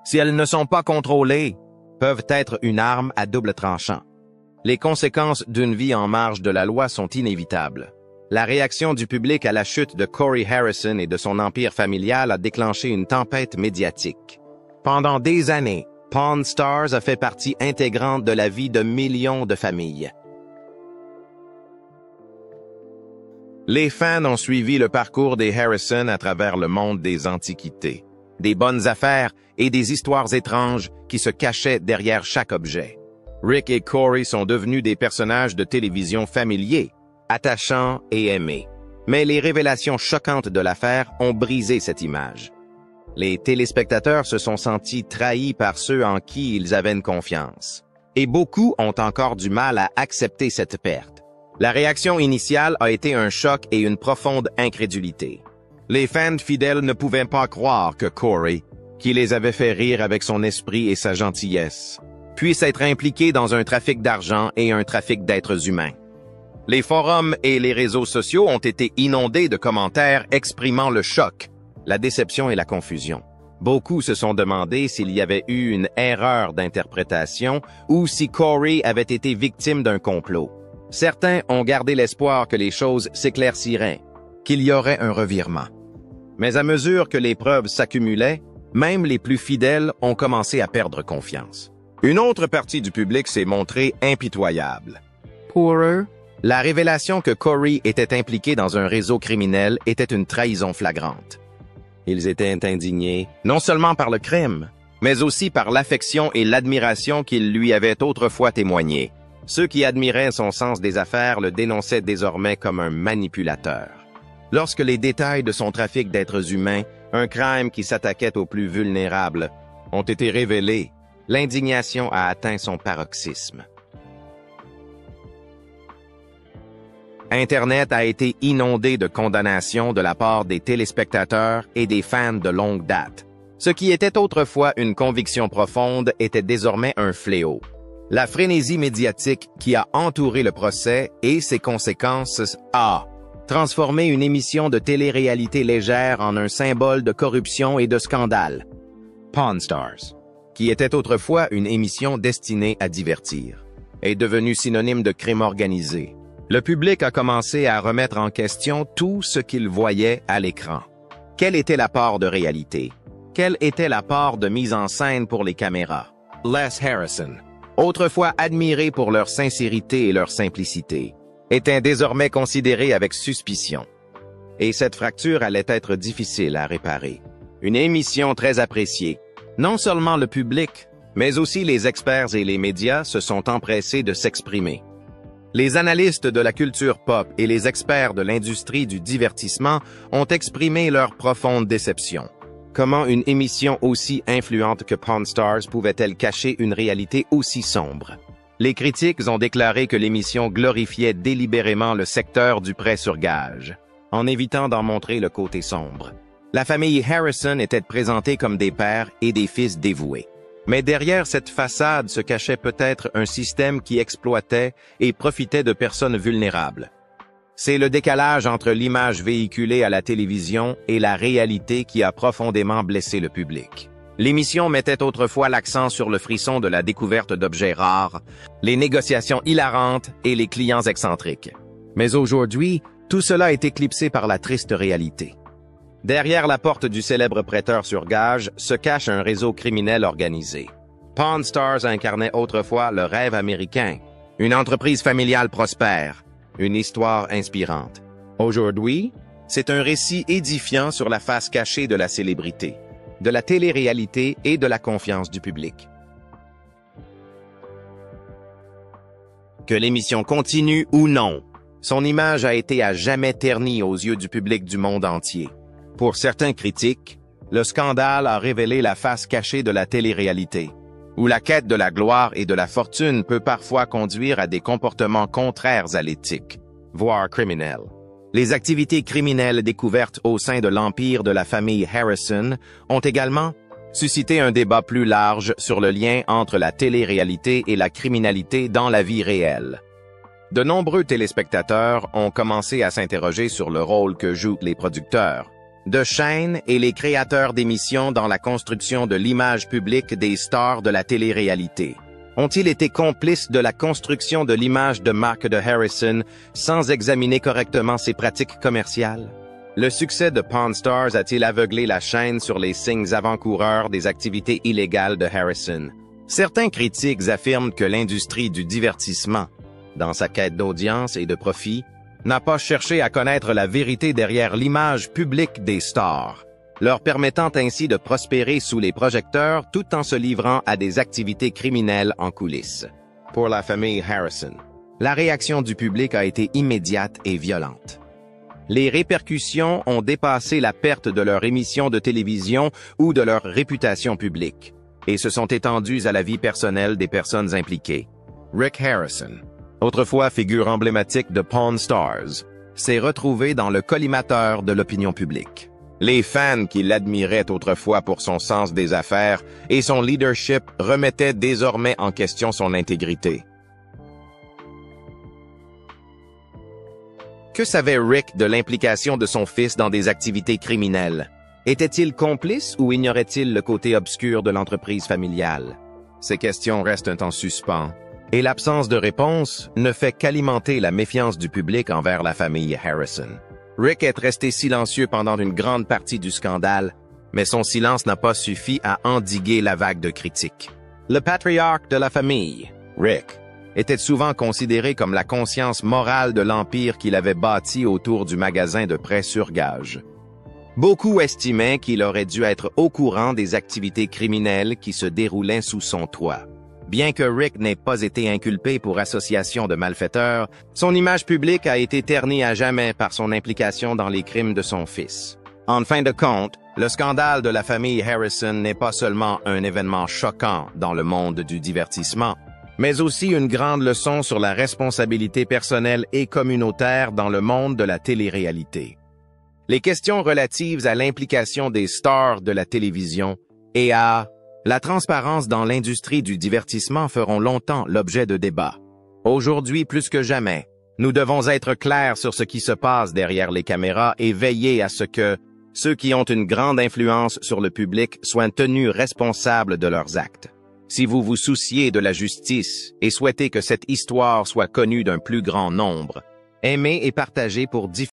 si elles ne sont pas contrôlées, peuvent être une arme à double tranchant. Les conséquences d'une vie en marge de la loi sont inévitables. La réaction du public à la chute de Corey Harrison et de son empire familial a déclenché une tempête médiatique. Pendant des années, Pawn Stars a fait partie intégrante de la vie de millions de familles. Les fans ont suivi le parcours des Harrison à travers le monde des antiquités, des bonnes affaires et des histoires étranges qui se cachaient derrière chaque objet. Rick et Corey sont devenus des personnages de télévision familiers, attachants et aimés. Mais les révélations choquantes de l'affaire ont brisé cette image. Les téléspectateurs se sont sentis trahis par ceux en qui ils avaient une confiance. Et beaucoup ont encore du mal à accepter cette perte. La réaction initiale a été un choc et une profonde incrédulité. Les fans fidèles ne pouvaient pas croire que Corey, qui les avait fait rire avec son esprit et sa gentillesse, puisse être impliqué dans un trafic d'argent et un trafic d'êtres humains. Les forums et les réseaux sociaux ont été inondés de commentaires exprimant le choc, la déception et la confusion. Beaucoup se sont demandé s'il y avait eu une erreur d'interprétation ou si Corey avait été victime d'un complot. Certains ont gardé l'espoir que les choses s'éclairciraient, qu'il y aurait un revirement. Mais à mesure que les preuves s'accumulaient, même les plus fidèles ont commencé à perdre confiance. Une autre partie du public s'est montrée impitoyable. Pour eux, la révélation que Corey était impliqué dans un réseau criminel était une trahison flagrante. Ils étaient indignés, non seulement par le crime, mais aussi par l'affection et l'admiration qu'ils lui avaient autrefois témoignées. Ceux qui admiraient son sens des affaires le dénonçaient désormais comme un manipulateur. Lorsque les détails de son trafic d'êtres humains, un crime qui s'attaquait aux plus vulnérables, ont été révélés, l'indignation a atteint son paroxysme. Internet a été inondé de condamnations de la part des téléspectateurs et des fans de longue date. Ce qui était autrefois une conviction profonde était désormais un fléau. La frénésie médiatique qui a entouré le procès et ses conséquences a transformé une émission de télé-réalité légère en un symbole de corruption et de scandale. Pawn Stars, qui était autrefois une émission destinée à divertir, est devenue synonyme de crime organisé. Le public a commencé à remettre en question tout ce qu'il voyait à l'écran. Quelle était la part de réalité? Quelle était la part de mise en scène pour les caméras? Les Harrison, autrefois admirés pour leur sincérité et leur simplicité, étaient désormais considérés avec suspicion. Et cette fracture allait être difficile à réparer. Une émission très appréciée. Non seulement le public, mais aussi les experts et les médias se sont empressés de s'exprimer. Les analystes de la culture pop et les experts de l'industrie du divertissement ont exprimé leur profonde déception. Comment une émission aussi influente que Pawn Stars pouvait-elle cacher une réalité aussi sombre? Les critiques ont déclaré que l'émission glorifiait délibérément le secteur du prêt sur gage, en évitant d'en montrer le côté sombre. La famille Harrison était présentée comme des pères et des fils dévoués. Mais derrière cette façade se cachait peut-être un système qui exploitait et profitait de personnes vulnérables. C'est le décalage entre l'image véhiculée à la télévision et la réalité qui a profondément blessé le public. L'émission mettait autrefois l'accent sur le frisson de la découverte d'objets rares, les négociations hilarantes et les clients excentriques. Mais aujourd'hui, tout cela est éclipsé par la triste réalité. Derrière la porte du célèbre prêteur sur gage se cache un réseau criminel organisé. Pawn Stars incarnait autrefois le rêve américain, une entreprise familiale prospère, une histoire inspirante. Aujourd'hui, c'est un récit édifiant sur la face cachée de la célébrité, de la télé-réalité et de la confiance du public. Que l'émission continue ou non, son image a été à jamais ternie aux yeux du public du monde entier. Pour certains critiques, le scandale a révélé la face cachée de la télé-réalité, où la quête de la gloire et de la fortune peut parfois conduire à des comportements contraires à l'éthique, voire criminels. Les activités criminelles découvertes au sein de l'empire de la famille Harrison ont également suscité un débat plus large sur le lien entre la télé-réalité et la criminalité dans la vie réelle. De nombreux téléspectateurs ont commencé à s'interroger sur le rôle que jouent les producteurs de chaînes et les créateurs d'émissions dans la construction de l'image publique des stars de la télé-réalité. Ont-ils été complices de la construction de l'image de marque de Harrison sans examiner correctement ses pratiques commerciales? Le succès de Pawn Stars a-t-il aveuglé la chaîne sur les signes avant-coureurs des activités illégales de Harrison? Certains critiques affirment que l'industrie du divertissement, dans sa quête d'audience et de profit, n'a pas cherché à connaître la vérité derrière l'image publique des stars, leur permettant ainsi de prospérer sous les projecteurs tout en se livrant à des activités criminelles en coulisses. Pour la famille Harrison, la réaction du public a été immédiate et violente. Les répercussions ont dépassé la perte de leur émission de télévision ou de leur réputation publique, et se sont étendues à la vie personnelle des personnes impliquées. Rick Harrison, autrefois figure emblématique de Pawn Stars, s'est retrouvé dans le collimateur de l'opinion publique. Les fans qui l'admiraient autrefois pour son sens des affaires et son leadership remettaient désormais en question son intégrité. Que savait Rick de l'implication de son fils dans des activités criminelles? Était-il complice ou ignorait-il le côté obscur de l'entreprise familiale? Ces questions restent en suspens, et l'absence de réponse ne fait qu'alimenter la méfiance du public envers la famille Harrison. Rick est resté silencieux pendant une grande partie du scandale, mais son silence n'a pas suffi à endiguer la vague de critiques. Le patriarche de la famille, Rick, était souvent considéré comme la conscience morale de l'empire qu'il avait bâti autour du magasin de prêt sur gage. Beaucoup estimaient qu'il aurait dû être au courant des activités criminelles qui se déroulaient sous son toit. Bien que Rick n'ait pas été inculpé pour association de malfaiteurs, son image publique a été ternie à jamais par son implication dans les crimes de son fils. En fin de compte, le scandale de la famille Harrison n'est pas seulement un événement choquant dans le monde du divertissement, mais aussi une grande leçon sur la responsabilité personnelle et communautaire dans le monde de la télé-réalité. Les questions relatives à l'implication des stars de la télévision et à la transparence dans l'industrie du divertissement feront longtemps l'objet de débats. Aujourd'hui, plus que jamais, nous devons être clairs sur ce qui se passe derrière les caméras et veiller à ce que ceux qui ont une grande influence sur le public soient tenus responsables de leurs actes. Si vous vous souciez de la justice et souhaitez que cette histoire soit connue d'un plus grand nombre, aimez et partagez pour diffuser